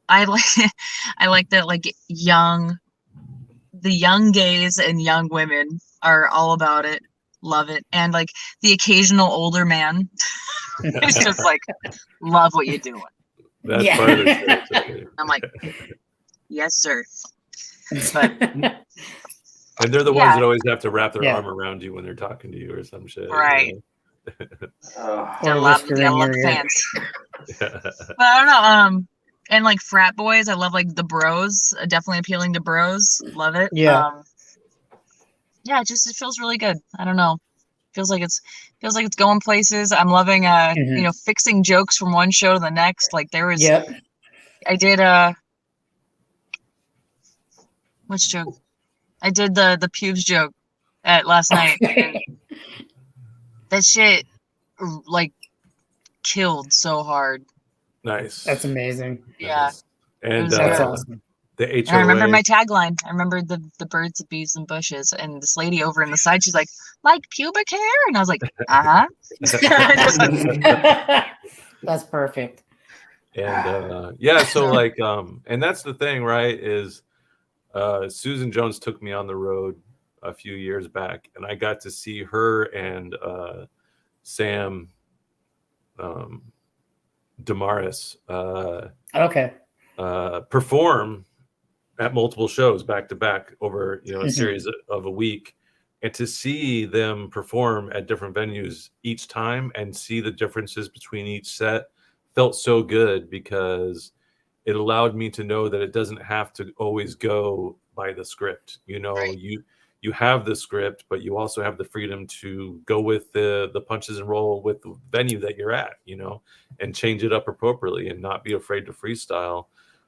like that, like the young gays and young women are all about it, love it, and like the occasional older man is just like, love what you're doing. That's part of it. I'm like, yes, sir. But and they're the ones that always have to wrap their arm around you when they're talking to you or some shit. Right. You know? They're love the fans. But I don't know. And like frat boys, I love like the bros. Definitely appealing to bros. Love it. Yeah, it feels really good. I don't know. Feels like it's going places. I'm loving you know, fixing jokes from one show to the next. Like there was I did which joke? I did the pubes joke at last night. That shit like killed so hard. Nice. That's amazing. Yeah. And that's awesome. The HOA. And I remember my tagline. I remember the birds, the bees, and bushes. And this lady over in the side, she's like pubic hair, and I was like, That's perfect. And so like and that's the thing, right? Is Susan Jones took me on the road a few years back, and I got to see her and Sam, Damaris, Okay. perform at multiple shows back to back over a series of a week, and to see them perform at different venues each time and see the differences between each set felt so good, because it allowed me to know that it doesn't have to always go by the script. Right. You have the script, but you also have the freedom to go with the punches and roll with the venue that you're at, and change it up appropriately and not be afraid to freestyle.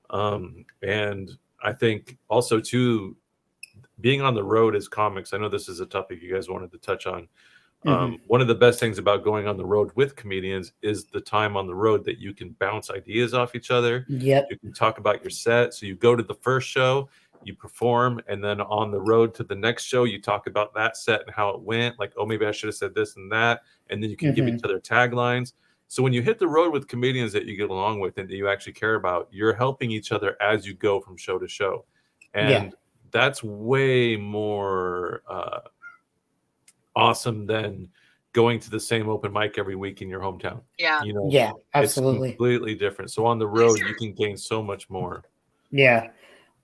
And I think also too, being on the road as comics, I know this is a topic you guys wanted to touch on. One of the best things about going on the road with comedians is the time on the road that you can bounce ideas off each other. Yep. You can talk about your set. So you go to the first show, you perform, and then on the road to the next show, you talk about that set and how it went. Like, oh, maybe I should have said this and that. And then you can give each other taglines. So when you hit the road with comedians that you get along with and that you actually care about, you're helping each other as you go from show to show. And that's way more awesome than going to the same open mic every week in your hometown. Yeah. Yeah, absolutely. It's completely different. So on the road, you can gain so much more. Yeah.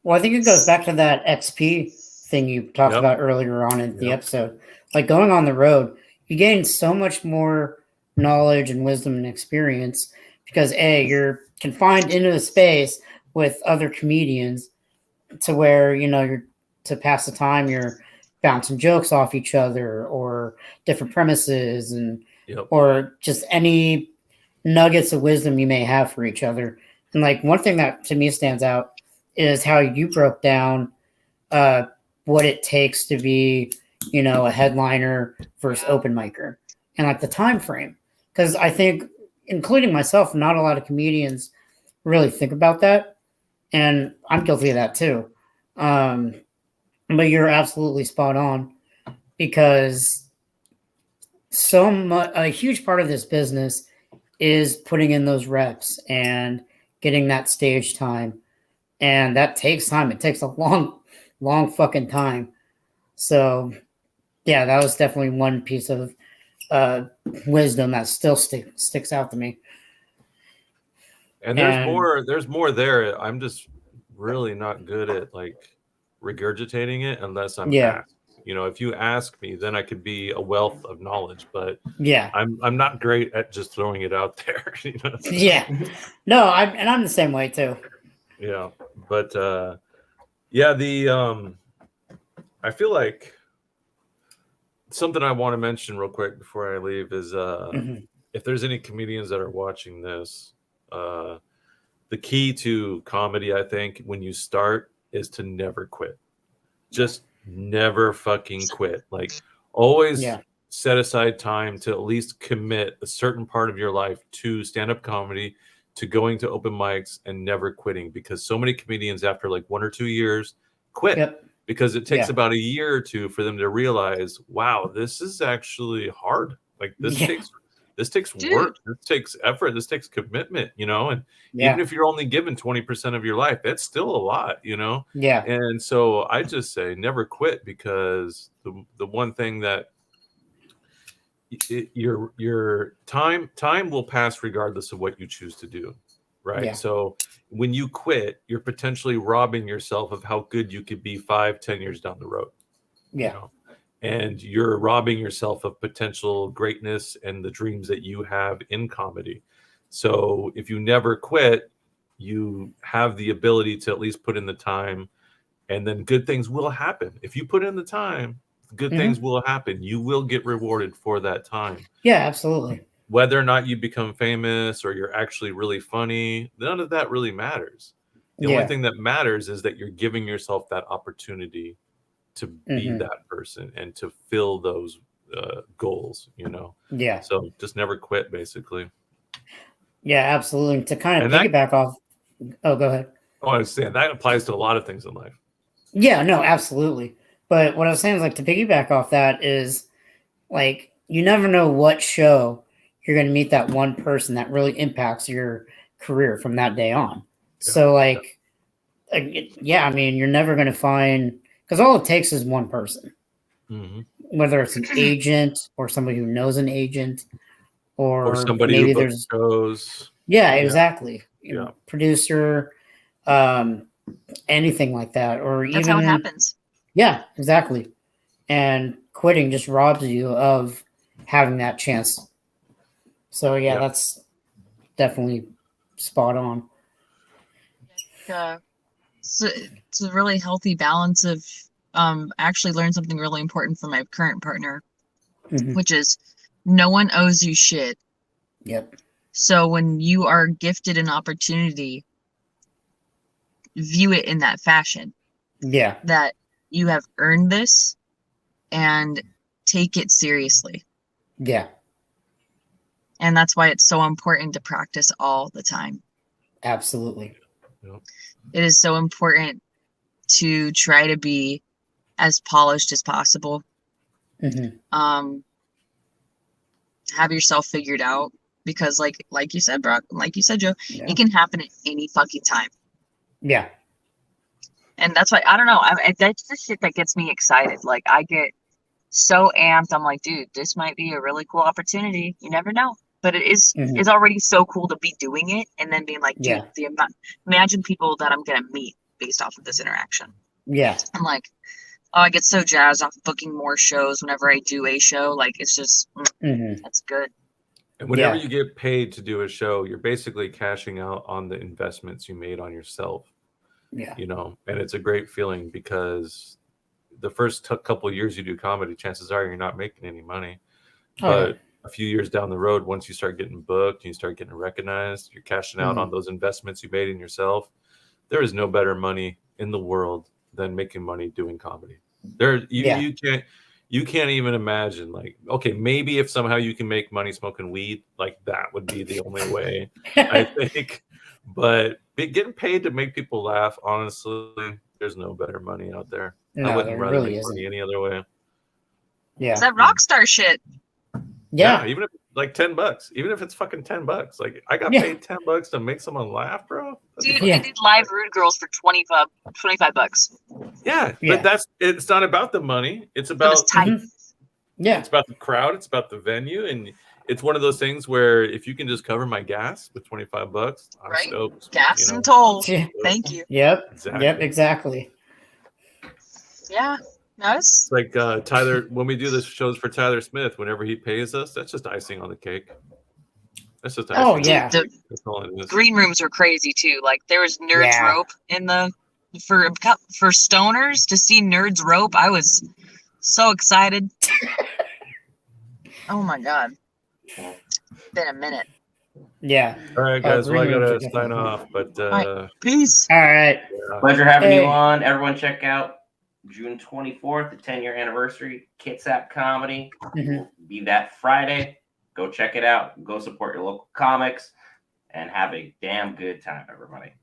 Well, I think it goes back to that XP thing you talked about earlier on in the episode. Like, going on the road, you gain so much more knowledge and wisdom and experience because you're confined into a space with other comedians to where, you're to pass the time, you're bouncing jokes off each other or different premises and or just any nuggets of wisdom you may have for each other. And like, one thing that to me stands out is how you broke down what it takes to be, a headliner versus open micer, and like the time frame. Because I think, including myself, not a lot of comedians really think about that, and I'm guilty of that too. But you're absolutely spot on, because a huge part of this business is putting in those reps and getting that stage time. And that takes time. It takes a long, long fucking time. So, yeah, that was definitely one piece of wisdom that still sticks out to me. And there's more there. I'm just really not good at like regurgitating it unless I'm asked. If you ask me, then I could be a wealth of knowledge, but I'm not great at just throwing it out there. No, I'm the same way too. Yeah, but I feel like something I want to mention real quick before I leave is if there's any comedians that are watching this, the key to comedy, I think, when you start is to never quit. Just never fucking quit. Like, always set aside time to at least commit a certain part of your life to stand-up comedy, to going to open mics, and never quitting, because so many comedians after like 1 or 2 years quit because it takes about a year or two for them to realize, wow, this is actually hard. Like, this takes work, this takes effort, this takes commitment, and even if you're only given 20% of your life, that's still a lot, and so I just say never quit, because the one thing that your time will pass regardless of what you choose to do, right? So when you quit, you're potentially robbing yourself of how good you could be 5-10 years down the road. And you're robbing yourself of potential greatness and the dreams that you have in comedy. So if you never quit, you have the ability to at least put in the time, and then good things will happen. If you put in the time, good things will happen. You will get rewarded for that time. Yeah, absolutely. Whether or not you become famous or you're actually really funny, none of that really matters. The only thing that matters is that you're giving yourself that opportunity to be that person and to fill those goals, So just never quit, basically. Yeah, absolutely. To kind of piggyback off. Oh, go ahead. Oh, I was saying that applies to a lot of things in life. Yeah, no, absolutely. But what I was saying is, like, to piggyback off that is, like, you never know what show you're going to meet that one person that really impacts your career from that day on. So, like, I mean, you're never going to find, because all it takes is one person, whether it's an agent or somebody who knows an agent or somebody maybe who books shows. Yeah, exactly. Yeah. Producer, anything like that, or That's how it happens. Yeah, exactly. And quitting just robs you of having that chance. So yeah, that's definitely spot on. So it's a really healthy balance of actually learned something really important from my current partner, which is no one owes you shit. Yep. So when you are gifted an opportunity, view it in that fashion. Yeah. That you have earned this and take it seriously. Yeah. And that's why it's so important to practice all the time. Absolutely. Yep. It is so important to try to be as polished as possible. Have yourself figured out, because like you said, Brock, like you said, Joe, it can happen at any fucking time. Yeah. And that's why, I don't know, that's the shit that gets me excited. Like, I get so amped. I'm like, dude, this might be a really cool opportunity. You never know. But it is, it's already so cool to be doing it and then being like, dude, imagine people that I'm going to meet based off of this interaction. Yeah. I'm like, oh, I get so jazzed off booking more shows whenever I do a show. Like, it's just, that's good. And whenever you get paid to do a show, you're basically cashing out on the investments you made on yourself. Yeah. You know, and it's a great feeling, because the first couple of years you do comedy, chances are you're not making any money. But a few years down the road, once you start getting booked and you start getting recognized, you're cashing out on those investments you made in yourself. There is no better money in the world than making money doing comedy. You can't even imagine, like, okay, maybe if somehow you can make money smoking weed, like that would be the only way, I think. But getting paid to make people laugh, honestly, there's no better money out there. No, I wouldn't rather really make money any other way. Yeah. It's that rock star shit. Yeah. Even if like $10, even if it's fucking $10, like I got paid $10 to make someone laugh, bro. Dude, I did live Rude Girls for $25. Yeah, but it's not about the money. It's about it's tight. It's about the crowd. It's about the venue, and it's one of those things where if you can just cover my gas with $25, I'm stoked. Gas and tolls. Thank you. Yep. Exactly. Yep. Exactly. Yeah. Nice. It's like Tyler, when we do the shows for Tyler Smith, whenever he pays us, that's just icing on the cake. That's just icing. Oh yeah. The green rooms were crazy too. Like, there was Nerds Rope in the for stoners to see Nerds Rope. I was so excited. Oh my god. Been a minute. Yeah. All right, guys. Well, I gotta sign off, but peace. All right. Pleasure having you on. Everyone, check out June 24th, the 10-year anniversary, Kitsap Comedy. Will be that Friday. Go check it out. Go support your local comics and have a damn good time, everybody.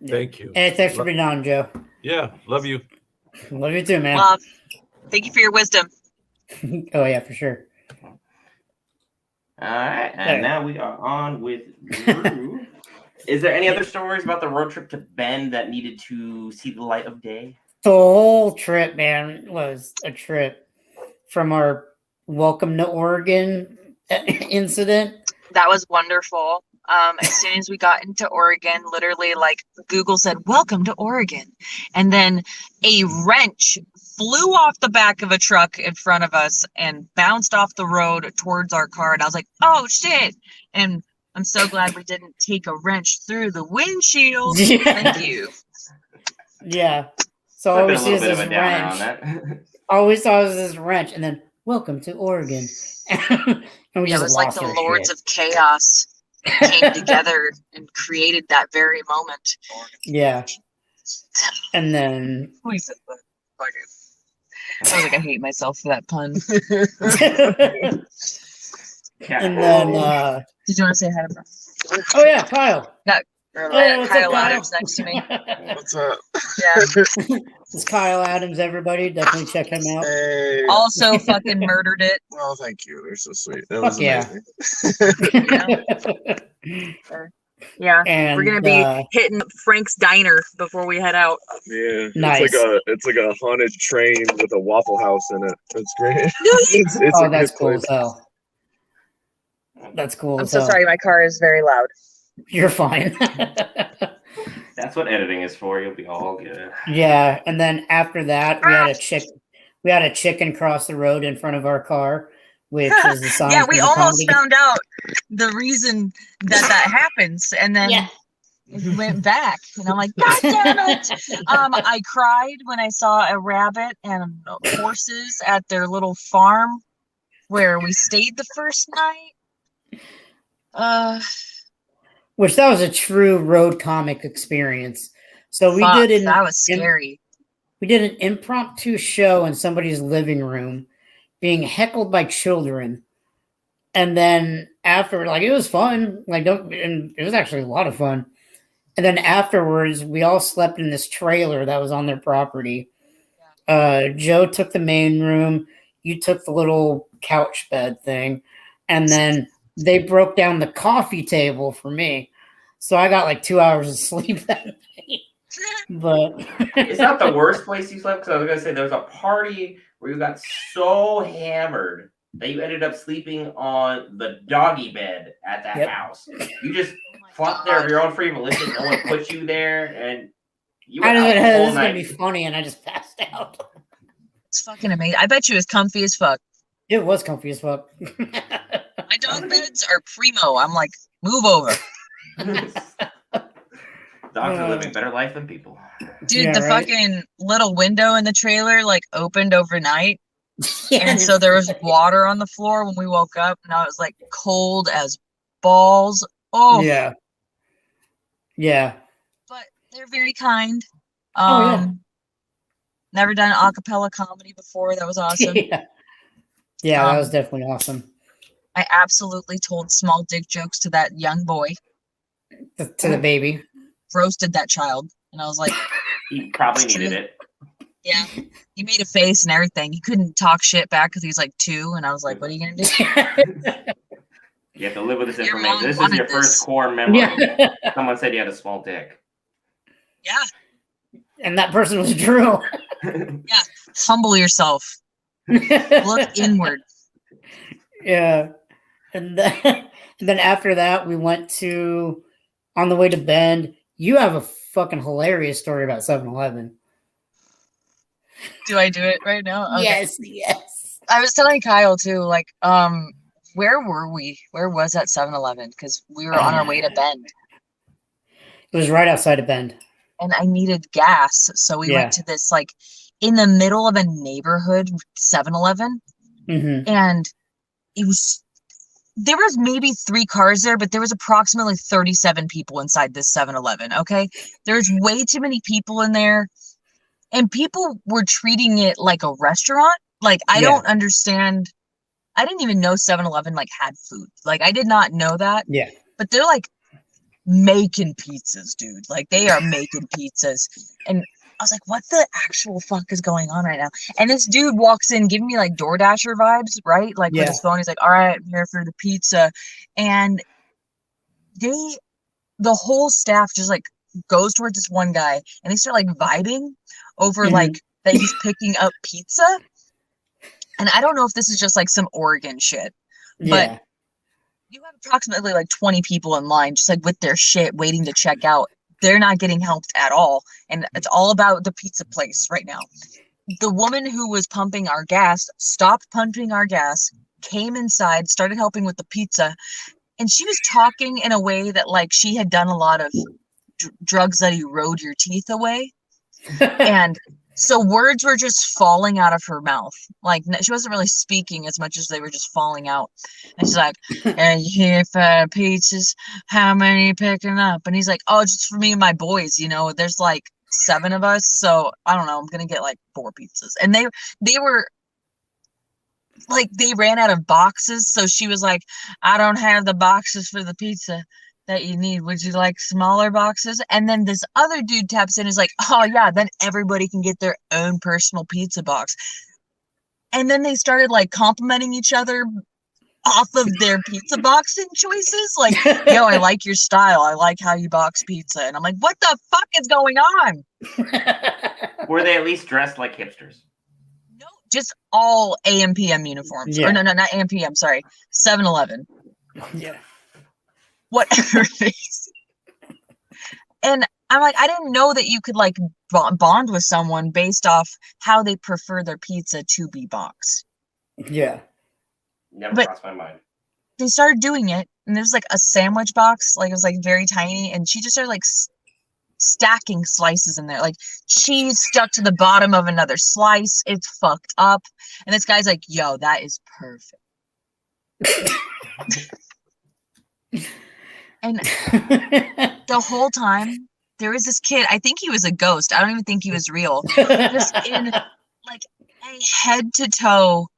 Thank you. Hey, thanks for being on, Joe. Yeah, love you. Love you too, man. Love. Thank you for your wisdom. Oh yeah, for sure. All right, and now we are on with Drew. Is there any other stories about the road trip to Bend that needed to see the light of day? The whole trip, man, was a trip. From our welcome to Oregon incident. That was wonderful. As soon as we got into Oregon, literally, like, Google said, "Welcome to Oregon." And then a wrench flew off the back of a truck in front of us and bounced off the road towards our car. And I was like, oh, shit. And I'm so glad we didn't take a wrench through the windshield. Thank you. Yeah. So I always see this wrench. Always saw this wrench, and then welcome to Oregon. And we just it was like the Lords of Chaos came together and created that very moment. Yeah. And then I was like, I hate myself for that pun. And then did you want to say hi to Brock? Oh yeah, Kyle. Kyle Adams next to me. What's up? Yeah. It's Kyle Adams, everybody. Definitely check him out. Hey. Also fucking murdered it. Oh, thank you. They're so sweet. That was amazing. Yeah. And we're gonna be hitting Frank's Diner before we head out. Yeah. Nice. It's like a haunted train with a Waffle House in it. That's great. It's oh, a that's good cool place. as hell. That's cool. I'm so sorry. My car is very loud. You're fine. That's what editing is for. You'll be all good. Yeah, and then after that, we had a chicken cross the road in front of our car, which is the sign. Yeah, we for the almost comedy. found out the reason that happens, and then it went back, and I'm like, God damn it! I cried when I saw a rabbit and horses at their little farm where we stayed the first night. Which that was a true road comic experience. So that was scary. We did an impromptu show in somebody's living room, being heckled by children, and then after, like, it was fun. And it was actually a lot of fun. And then afterwards, we all slept in this trailer that was on their property. Joe took the main room. You took the little couch bed thing, and then they broke down the coffee table for me. So I got like 2 hours of sleep that night. But it's not the worst place you slept, because I was gonna say there was a party where you got so hammered that you ended up sleeping on the doggy bed at that house. You just flopped there of your own free volition. No one put you there, and you went out the whole this is night. gonna be funny, and I just passed out. It's fucking amazing. I bet you it was comfy as fuck. It was comfy as fuck. My dog beds are primo. I'm like, move over. Dogs are living better life than people. Dude, the fucking little window in the trailer like opened overnight. And so there was water on the floor when we woke up, and I was like cold as balls. Oh yeah. But they're very kind. Never done a cappella comedy before. That was awesome. Yeah, that was definitely awesome. I absolutely told small dick jokes to that young boy. To the baby. Roasted that child. And I was like, he probably needed it. Yeah. He made a face and everything. He couldn't talk shit back because he's like 2. And I was like, what are you going to do? You have to live with this Your information. mom This is wanted your this. first core memory. Yeah. Someone said you had a small dick. Yeah. And that person was Drew. Yeah. Humble yourself. Look inward. Yeah. And then after that, we went to, on the way to Bend, you have a fucking hilarious story about 7-Eleven. Do I do it right now? Okay. Yes. I was telling Kyle too, like, where were we? Where was that 7-Eleven? Because we were on our way to Bend. It was right outside of Bend. And I needed gas. So we went to this, like, in the middle of a neighborhood 7-Eleven. Mm-hmm. And there was maybe 3 cars there, but there was approximately 37 people inside this 7-Eleven. Okay. There's way too many people in there, and people were treating it like a restaurant. Like, I don't understand. I didn't even know 7-Eleven like had food. Like, I did not know that. Yeah. But they're like making pizzas, dude. Like, they are making pizzas. And I was like, what the actual fuck is going on right now? And this dude walks in giving me like DoorDasher vibes, right? Like with his phone, he's like, all right, I'm here for the pizza. And the whole staff just like goes towards this one guy, and they start like vibing over like that he's picking up pizza. And I don't know if this is just like some Oregon shit, but you have approximately like 20 people in line just like with their shit waiting to check out. They're not getting helped at all. And it's all about the pizza place right now. The woman who was pumping our gas stopped pumping our gas, came inside, started helping with the pizza. And she was talking in a way that like she had done a lot of drugs that erode your teeth away. And so words were just falling out of her mouth. Like, she wasn't really speaking as much as they were just falling out. And she's like, you here for pizzas? How many you picking up? And he's like, oh, just for me and my boys, you know, there's like 7 of us. So I don't know, I'm going to get like 4 pizzas. And they were like, they ran out of boxes. So she was like, I don't have the boxes for the pizza that you need. Would you like smaller boxes? And then this other dude taps in and is like, oh yeah, then everybody can get their own personal pizza box. And then they started like complimenting each other off of their pizza boxing choices. Like, yo, I like your style. I like how you box pizza. And I'm like, what the fuck is going on? Were they at least dressed like hipsters? No, just all AM/PM uniforms. Yeah. Or no, not AM/PM, sorry. 7-Eleven. Yeah. Whatever it is. And I'm like, I didn't know that you could like bond with someone based off how they prefer their pizza to be boxed. Yeah. Never crossed my mind. They started doing it, and there's like a sandwich box, like it was like very tiny, and she just started like stacking slices in there, like cheese stuck to the bottom of another slice. It's fucked up. And this guy's like, yo, that is perfect. And the whole time there was this kid, I think he was a ghost, I don't even think he was real, just in like a head to toe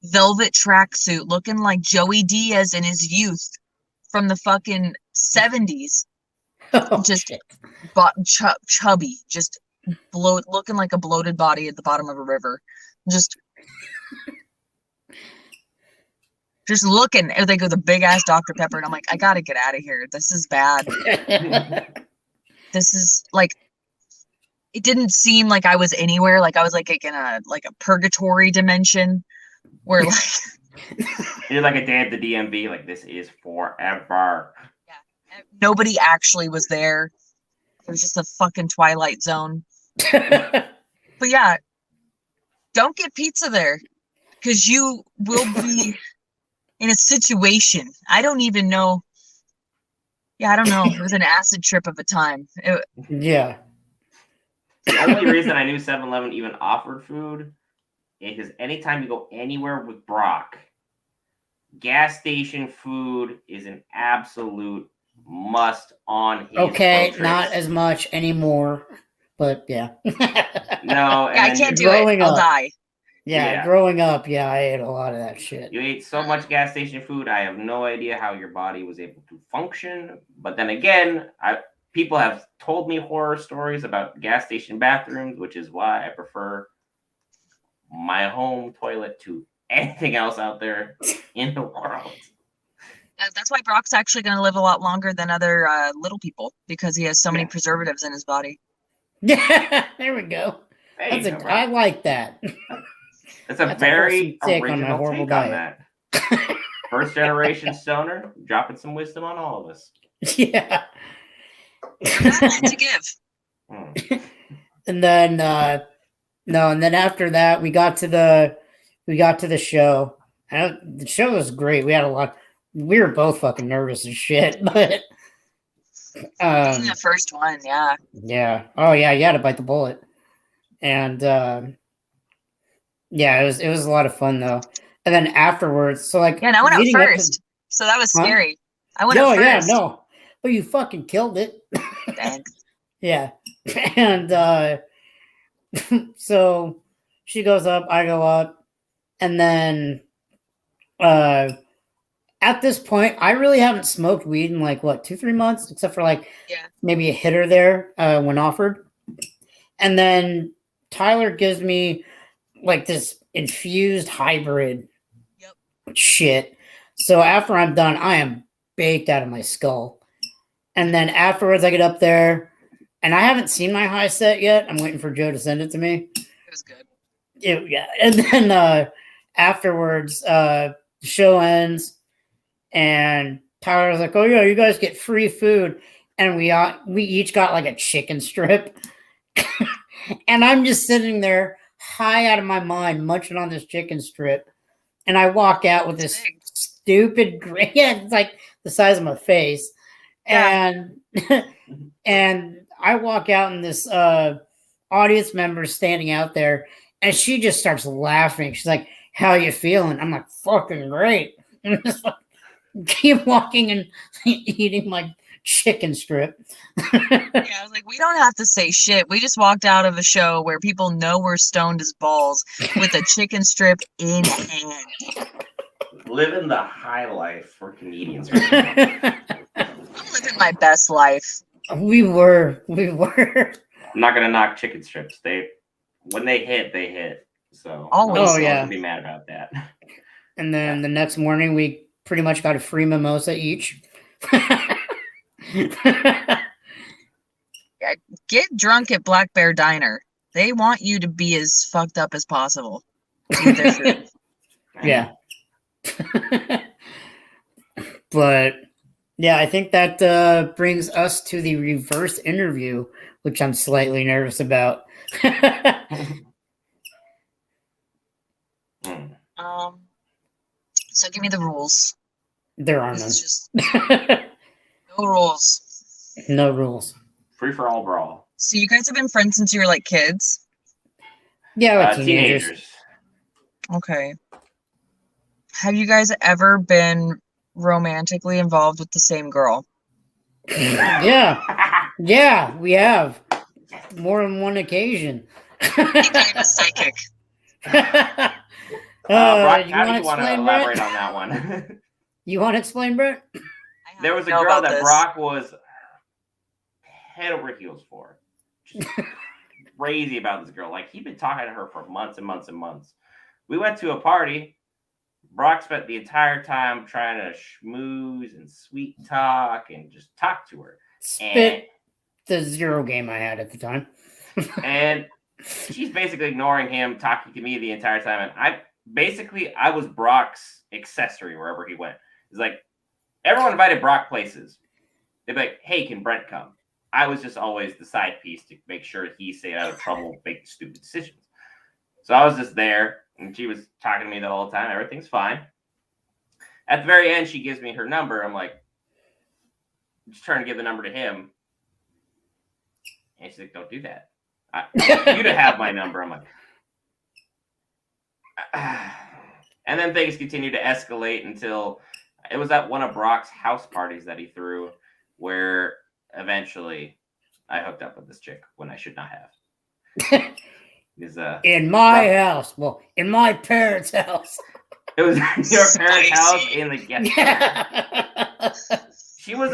velvet tracksuit looking like Joey Diaz in his youth from the fucking 70s. Just chubby, just looking like a bloated body at the bottom of a river. Just looking. They go the big ass Dr. Pepper, and I'm like, I gotta get out of here. This is bad. This is like, it didn't seem like I was anywhere. Like I was like in a purgatory dimension where like you're like a day at the DMV. Like this is forever. Yeah, nobody actually was there. It was just a fucking Twilight Zone. But yeah, don't get pizza there because you will be in a situation. I don't even know. Yeah, I don't know. It was an acid trip of a time. Yeah. The only reason I knew 7-Eleven even offered food is because anytime you go anywhere with Brock, gas station food is an absolute must on his Okay, road not trips. as much anymore, but yeah. No, yeah, I can't do it. I'll die. Yeah, growing up, yeah, I ate a lot of that shit. You ate so much gas station food, I have no idea how your body was able to function. But then again, people have told me horror stories about gas station bathrooms, which is why I prefer my home toilet to anything else out there in the world. That's why Brock's actually going to live a lot longer than other little people, because he has so many preservatives in his body. Yeah, there we go. Hey, I like that. That's a very original take on that. First generation stoner, dropping some wisdom on all of us. Yeah. To give. And then and then after that we got to the show. The show was great. We had a lot. We were both fucking nervous as shit, but the first one, yeah. Yeah. Oh yeah, you had to bite the bullet. And yeah, it was a lot of fun though. And then afterwards, so like I went out first, so that was scary. I went out first. Yeah, no, but you fucking killed it. Thanks. Yeah, and so she goes up, I go up, and then at this point, I really haven't smoked weed in like 2-3 months, except for maybe a hitter there when offered, and then Tyler gives me like this infused hybrid shit. So after I'm done, I am baked out of my skull. And then afterwards, I get up there, and I haven't seen my high set yet. I'm waiting for Joe to send it to me. It was good. Yeah. And then afterwards, the show ends, and Tyler was like, "Oh yeah, you guys get free food," and we each got like a chicken strip. And I'm just sitting there high out of my mind, munching on this chicken strip. And I walk out with this stupid grin. Yeah, it's like the size of my face. Yeah. And I walk out, and this audience member is standing out there, and she just starts laughing. She's like, "How you feeling?" I'm like, "Fucking great." And just keep walking and eating my chicken strip. Yeah, I was like, we don't have to say shit. We just walked out of a show where people know we're stoned as balls with a chicken strip in hand. Living the high life for comedians right now. I'm living my best life. We were. I'm not gonna knock chicken strips. When they hit. So always. Oh yeah. Be mad about that. And then the next morning, we pretty much got a free mimosa each. Get drunk at Black Bear Diner. They want you to be as fucked up as possible. Eat their food. Yeah. But yeah, I think that brings us to the reverse interview, which I'm slightly nervous about. So give me the rules. There are none. It's just no rules. No rules. Free for all brawl. So you guys have been friends since you were like kids? Yeah, like teenagers. Okay. Have you guys ever been romantically involved with the same girl? Yeah. Yeah, we have. More than one occasion. I'm a psychic. Brock, you how do want you want to elaborate on that one? You want to explain, Brent? There was a girl that Brock was head over heels for. Just crazy about this girl. Like, he'd been talking to her for months and months and months. We went to a party. Brock spent the entire time trying to schmooze and sweet talk and just talk to her. Spit the zero game I had at the time. And she's basically ignoring him, talking to me the entire time. And I was Brock's accessory wherever he went. It's like, everyone invited Brock places. They'd be like, hey, can Brent come? I was just always the side piece to make sure he stayed out of trouble making stupid decisions. So I was just there, and she was talking to me the whole time. Everything's fine. At the very end, she gives me her number. I'm like, just trying to give the number to him. And she's like, don't do that. I want you to have my number. I'm like, and then things continue to escalate until it was at one of Brock's house parties that he threw, where eventually I hooked up with this chick when I should not have. In my house. Well, in my parents' house. It was your parents' house in the guest room. She was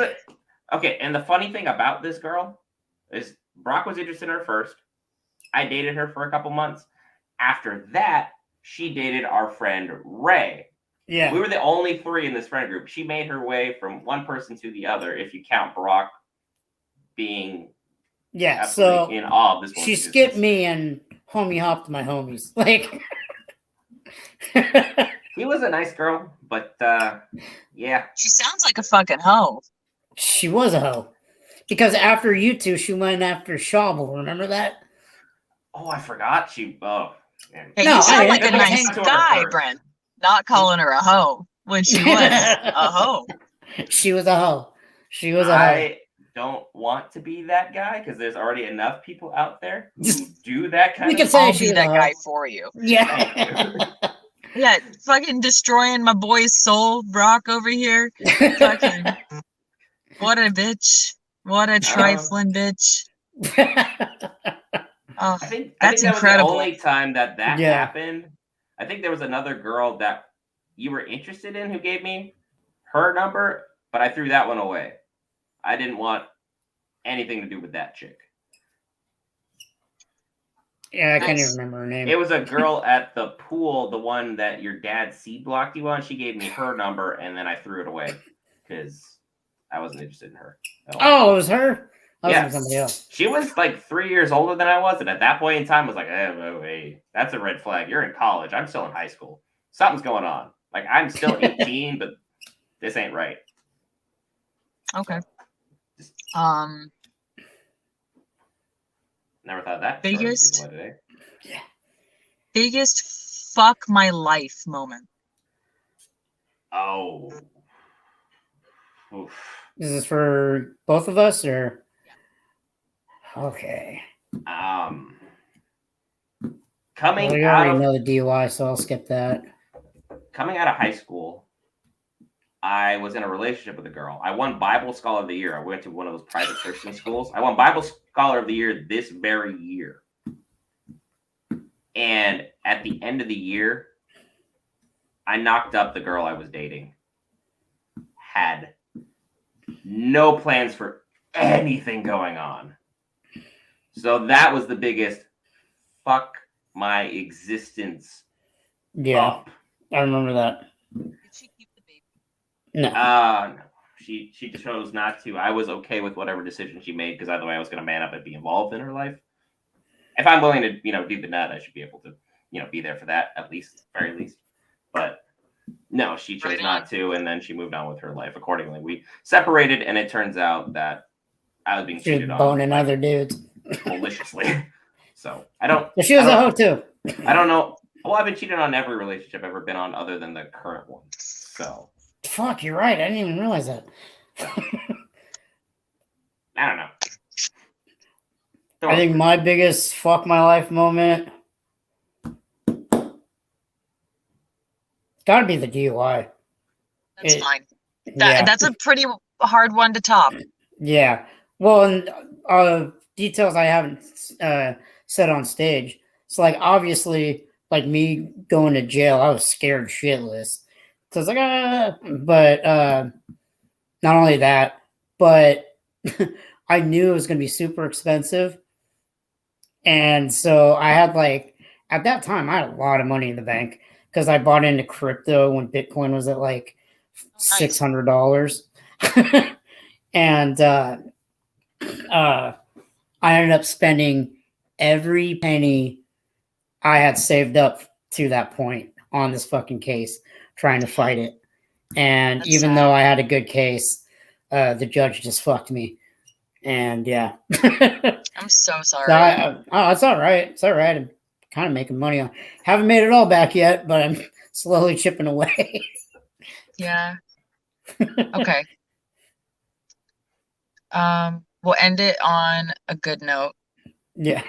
okay, and the funny thing about this girl is Brock was interested in her first. I dated her for a couple months. After that, she dated our friend Ray. Yeah. We were the only three in this friend group. She made her way from one person to the other, if you count Brock being so in awe of this one. She skipped me and homie hopped my homies. Like, he was a nice girl, but yeah. She sounds like a fucking hoe. She was a hoe. Because after you two, she went after Shawble. Remember that? Oh, I forgot. Hey, no, you sound like a nice guy, Brent. Not calling her a hoe when she was a hoe. She was a hoe. She was a hoe. I don't want to be that guy because there's already enough people out there who do that kind of I'll be that guy for you. Yeah. Yeah, fucking destroying my boy's soul, Brock over here. Fucking, what a bitch. What a trifling bitch. Oh, I think that's that incredible. was the only time that happened. I think there was another girl that you were interested in who gave me her number, but I threw that one away. I didn't want anything to do with that chick. Yeah, I can't even remember her name. It was a girl at the pool, the one that your dad seed blocked you on. She gave me her number, and then I threw it away because I wasn't interested in her. Oh, it was her? Yeah, somebody else. She was like 3 years older than I was, and at that point in time, I was like, hey, that's a red flag. You're in college. I'm still in high school. Something's going on. Like, I'm still 18, but this ain't right. Okay. Never thought that. Biggest fuck my life moment. Oh. Oof. Is this for both of us or? Okay. Coming I out already of know the DUI, so I'll skip that. Coming out of high school, I was in a relationship with a girl. I won Bible Scholar of the Year. I went to one of those private Christian schools. I won Bible Scholar of the Year this very year. And at the end of the year, I knocked up the girl I was dating. Had no plans for anything going on. So that was the biggest fuck my existence. Yeah, up. I remember that. Did she keep the baby? No. No. She chose not to. I was okay with whatever decision she made because either way I was going to man up and be involved in her life. If I'm willing to, do the nut, I should be able to, be there for that at least, very least. But No, she chose Right not to, and then she moved on with her life accordingly. We separated, and it turns out that I was being She was cheated on boning like, other dudes. maliciously. So I don't. But she was I a don't, hoe too. I don't know. Well, I've been cheated on every relationship I've ever been on, other than the current one. So Fuck, you're right. I didn't even realize that. I don't know. I think my biggest fuck my life moment got to be the DUI. That's fine. Yeah. That's a pretty hard one to top. Yeah. Well, and details I haven't said on stage. So, like, obviously, like me going to jail, I was scared shitless. So it's like, but not only that, but I knew it was going to be super expensive. And so I had like, at that time, I had a lot of money in the bank because I bought into crypto when Bitcoin was at like $600. And I ended up spending every penny I had saved up to that point on this fucking case, trying to fight it. And That's even sad. though I had a good case, the judge just fucked me. And yeah. I'm so sorry. So it's all right. It's all right. I'm kind of making money on. Haven't made it all back yet, but I'm slowly chipping away. Yeah. Okay. We'll end it on a good note. Yeah.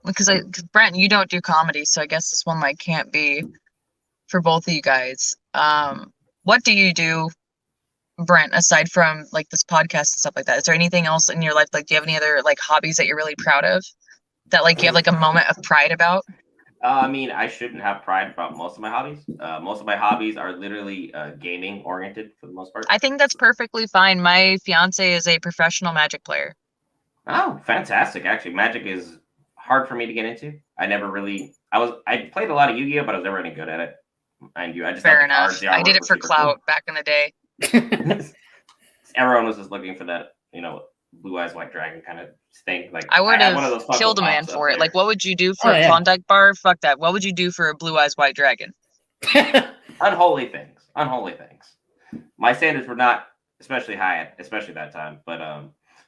Because Brent, you don't do comedy, so I guess this one like can't be for both of you guys. What do you do, Brent, aside from like this podcast and stuff like that? Is there anything else in your life? Like, do you have any other like hobbies that you're really proud of? That like you have like a moment of pride about? I mean, I shouldn't have pride about most of my hobbies. Most of my hobbies are literally gaming oriented for the most part. I think that's perfectly fine. My fiance is a professional Magic player. Oh, fantastic! Actually, Magic is hard for me to get into. I never really. I played a lot of Yu-Gi-Oh, but I was never any good at it. Mind you, I just Fair thought the enough. cards, the I did artwork it was for super clout back in the day. cool. Everyone was just looking for that, blue eyes white dragon kind of thing. Like I would had one of have those Funko killed a man Pops for up it. Like, there. what would you do for Oh, a yeah. Klondike bar? Fuck that. What would you do for a blue eyes white dragon? Unholy things. Unholy things. My standards were not especially high, especially that time. But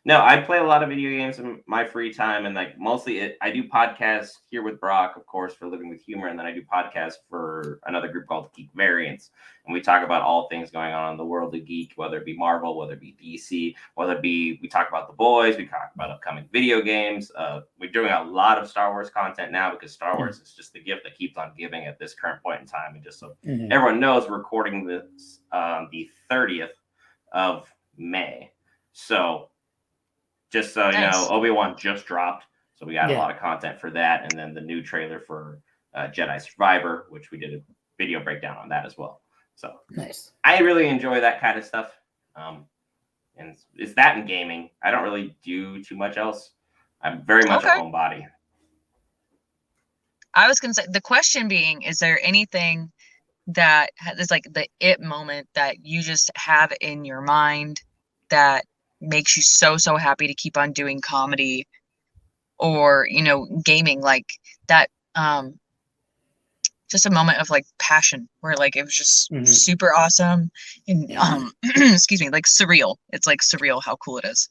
no, I play a lot of video games in my free time, and like mostly I do podcasts here with Brock, of course, for Living with Humor, and then I do podcasts for another group called Geek Variants, and we talk about all things going on in the world of geek, whether it be Marvel, whether it be DC, whether it be we talk about The Boys, we talk about upcoming video games. We're doing a lot of Star Wars content now because Star Wars is just the gift that keeps on giving at this current point in time, and just so everyone knows, we're recording this the 30th of May, so. Just so you know, Obi-Wan just dropped, so we got a lot of content for that, and then the new trailer for Jedi Survivor, which we did a video breakdown on that as well. So nice. I really enjoy that kind of stuff, and it's that in gaming. I don't really do too much else. I'm very much a homebody. I was gonna say, the question being, is there anything that is like the it moment that you just have in your mind that makes you so happy to keep on doing comedy or gaming, like that, just a moment of like passion where like it was just super awesome and excuse me, like surreal. It's like surreal how cool it is.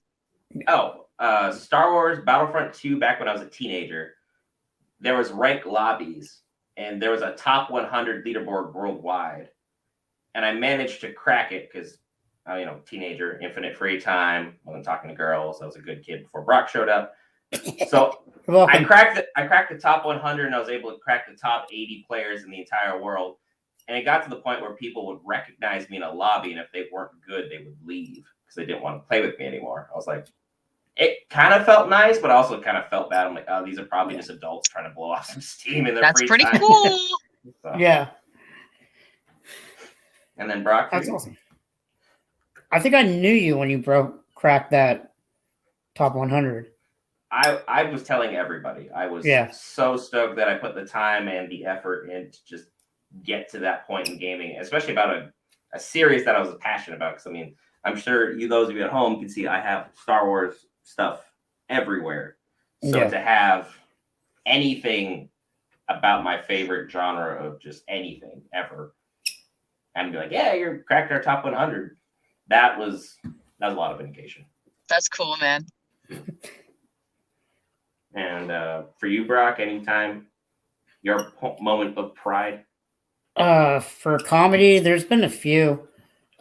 Star Wars Battlefront 2, back when I was a teenager, there was ranked lobbies and there was a top 100 leaderboard worldwide, and I managed to crack it because teenager, infinite free time, wasn't talking to girls. I was a good kid before Brock showed up. So I cracked the top 100, and I was able to crack the top 80 players in the entire world. And it got to the point where people would recognize me in a lobby, and if they weren't good, they would leave because they didn't want to play with me anymore. I was like, it kind of felt nice, but also kind of felt bad. I'm like, oh, these are probably just adults trying to blow off some steam in their free time. That's pretty cool. So. Yeah. And then Brock, that's awesome. I think I knew you when you cracked that top 100. I was telling everybody. I was so stoked that I put the time and the effort in to just get to that point in gaming, especially about a series that I was passionate about. Because I mean, I'm sure those of you at home can see I have Star Wars stuff everywhere. So to have anything about my favorite genre of just anything ever, and be like, yeah, you're cracked our top 100. That was a lot of vindication. That's cool, man. And for you, Brock, anytime your moment of pride? For comedy, there's been a few.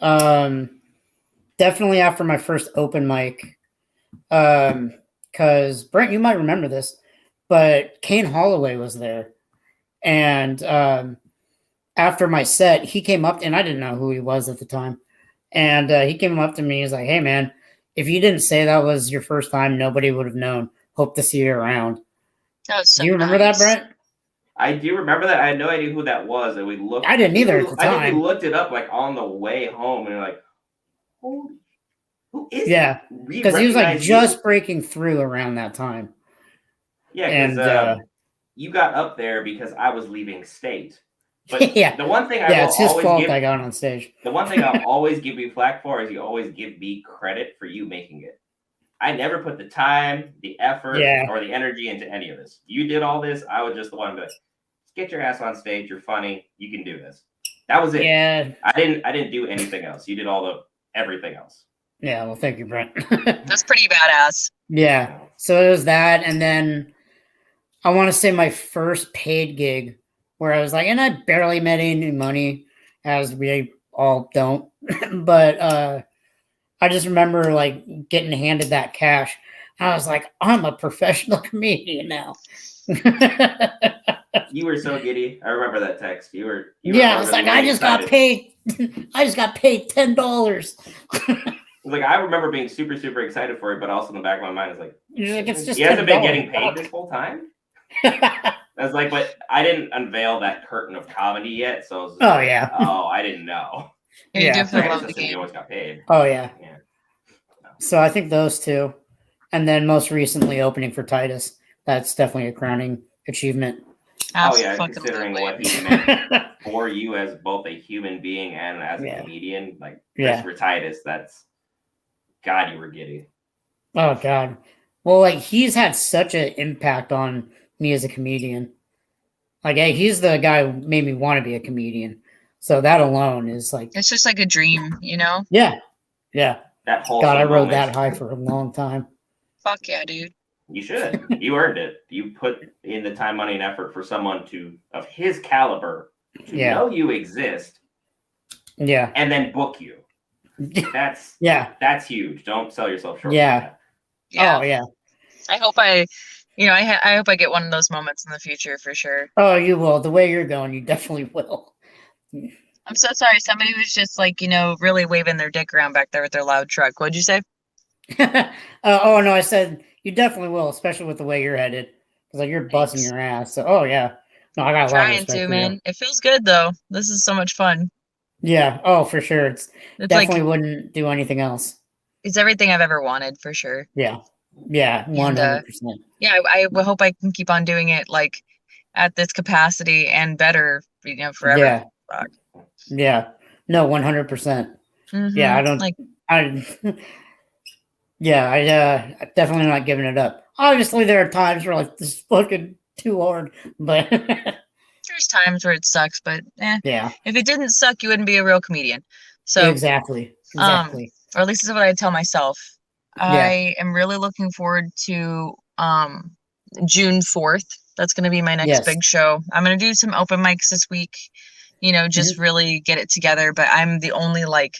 Definitely after my first open mic. Because Brent, you might remember this, but Kane Holloway was there. And after my set, he came up, and I didn't know who he was at the time. And he came up to me. He's like, hey, man, if you didn't say that was your first time, nobody would have known. Hope to see you around. That was so Do you remember nice. that, Brent? I do remember that. I had no idea who that was. And we looked. I didn't either at the I think time. we looked it up like on the way home, and we're like, holy, who is Yeah, that? because he was like just breaking through around that time. Yeah, because you got up there because I was leaving state. But yeah, the one thing it's his fault I got on stage. The one thing I'll always give you flack for is you always give me credit for you making it. I never put the time, the effort, or the energy into any of this. You did all this. I was just the one to be like, get your ass on stage. You're funny. You can do this. That was it. Yeah. I didn't do anything else. You did everything else. Yeah. Well, thank you, Brent. That's pretty badass. Yeah. So it was that, and then I want to say my first paid gig where I was like, and I barely made any money, as we all don't, but I just remember like getting handed that cash. I was like, I'm a professional comedian now. You were so giddy. I remember that text. You were I was like, I just got paid $10. Like, I remember being super, super excited for it, but also in the back of my mind is like, it's just he hasn't been getting paid this whole time. I was like, but I didn't unveil that curtain of comedy yet, so I was like, oh, I didn't know. You definitely love the game. You game. always got paid. Oh yeah. So I think those two, and then most recently opening for Titus. That's definitely a crowning achievement. Considering what he meant for you as both a human being and as a comedian, like Christopher Titus, that's God, you were giddy. Oh God. Well, like he's had such an impact on me as a comedian. Like, hey, he's the guy who made me want to be a comedian. So that alone is like, it's just like a dream, you know? Yeah. Yeah. That whole God, I rode that high for a long time. Fuck yeah, dude. You should. You earned it. You put in the time, money, and effort for someone of his caliber to know you exist. Yeah. And then book you. That's huge. Don't sell yourself short. Yeah. Oh yeah. I hope I hope I get one of those moments in the future for sure. Oh, you will. The way you're going, you definitely will. I'm so sorry. Somebody was just like, really waving their dick around back there with their loud truck. What'd you say? Oh no, I said you definitely will, especially with the way you're headed. It's like you're busting your ass. So, oh yeah. No, I got a lot of respect for man. you. It feels good though. This is so much fun. Yeah. Oh, for sure. It's definitely like, wouldn't do anything else. It's everything I've ever wanted for sure. Yeah. Yeah. 100%. I hope I can keep on doing it like at this capacity and better, forever. Yeah. Yeah. No, 100%. Mm-hmm. Yeah. I don't I definitely not giving it up. Obviously there are times where like this is fucking too hard, but there's times where it sucks, but yeah. If it didn't suck, you wouldn't be a real comedian. So exactly. Or at least that's what I tell myself. I am really looking forward to June 4th. That's going to be my next big show. I'm going to do some open mics this week, just really get it together. But I'm the only like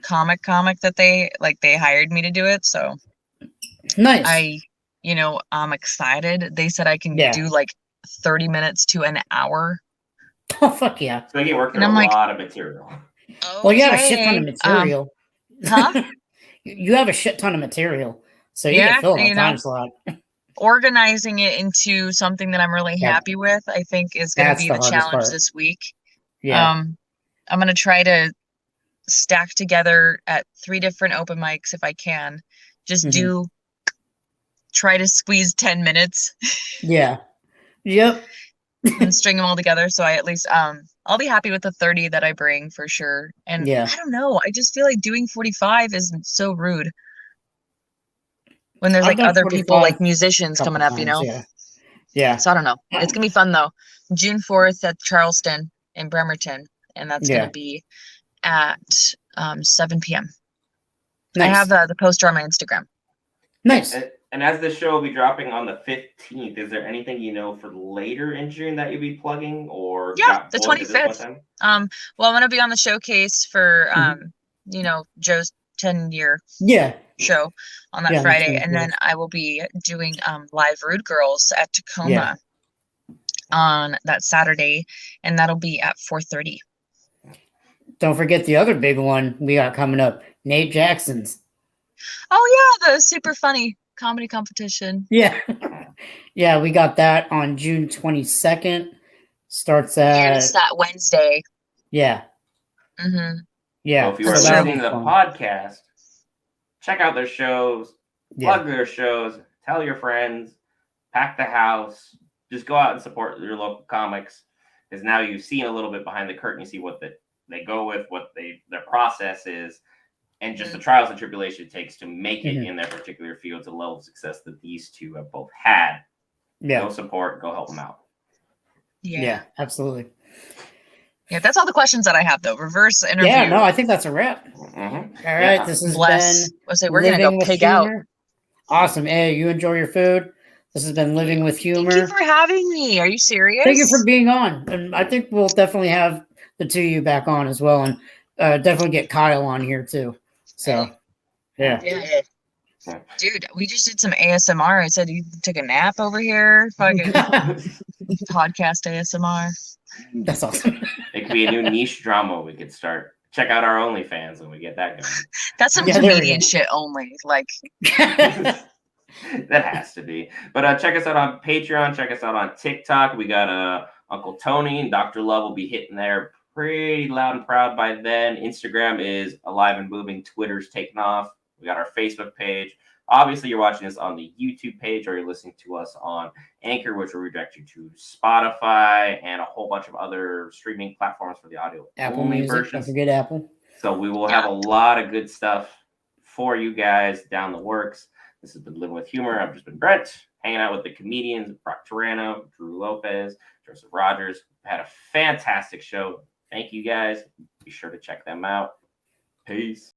comic that they hired me to do it. So nice. I'm excited. They said I can do like 30 minutes to an hour. Oh, fuck yeah. So you get working a lot of material. Okay. Well, you have a shit ton of material. Huh? You have a shit ton of material. So you can fill a time slot. Organizing it into something that I'm really happy with, I think is going to be the challenge this week. Yeah. I'm going to try to stack together at 3 different open mics if I can. Just try to squeeze 10 minutes. Yeah. Yep. And string them all together. So I at least, I'll be happy with the 30 that I bring for sure. And I don't know. I just feel like doing 45 is so rude. When there's like other people like musicians coming up, Yeah. Yeah. So I don't know. It's gonna be fun though. June 4th at Charleston in Bremerton, and that's gonna be at 7 p.m. Nice. I have the poster on my Instagram. Nice. And as the show will be dropping on the 15th, is there anything you know for later in June that you'll be plugging or got the booked at this point in 25th. time? Well, I'm gonna be on the showcase for Joe's 10-year show on that Friday, and then I will be doing live Rude Girls at Tacoma on that Saturday, and that'll be at 4:30. Don't forget the other big one we got coming up, Nate Jackson's. Oh yeah, the super funny comedy competition. Yeah. Yeah, we got that on June 22nd. Starts at it's that Wednesday. Yeah. Mm-hmm. Yeah. So if you are listening to the podcast, check out their shows, plug their shows, tell your friends, pack the house, just go out and support your local comics. Because now you've seen a little bit behind the curtain, you see what they go with, what their process is, and just the trials and tribulation it takes to make it in their particular field to the level of success that these two have both had. Go support, go help them out. Yeah, absolutely. Yeah, that's all the questions that I have, though. Reverse interview. Yeah, no, I think that's a wrap. All right, this has been we're gonna go pig out. Awesome. Hey, you enjoy your food. This has been Living with Humor. Thank you for having me. Are you serious? Thank you for being on. And I think we'll definitely have the two of you back on as well, and definitely get Kyle on here too. So, yeah. Dude, we just did some ASMR. I said you took a nap over here. Fucking podcast ASMR. That's awesome. It could be a new niche drama we could start. Check out our OnlyFans when we get that going. That's some comedian shit only. Like that has to be. But check us out on Patreon. Check us out on TikTok. We got Uncle Tony and Dr. Love will be hitting there pretty loud and proud by then. Instagram is alive and booming. Twitter's taking off. We got our Facebook page. Obviously, you're watching this on the YouTube page or you're listening to us on Anchor, which will redirect you to Spotify and a whole bunch of other streaming platforms for the audio only versions. Don't forget Apple. So we will have a lot of good stuff for you guys down the works. This has been Living with Humor. I've just been Brent, hanging out with the comedians, Brock Terrano, Drew Lopez, Joseph Rogers. We've had a fantastic show. Thank you guys. Be sure to check them out. Peace.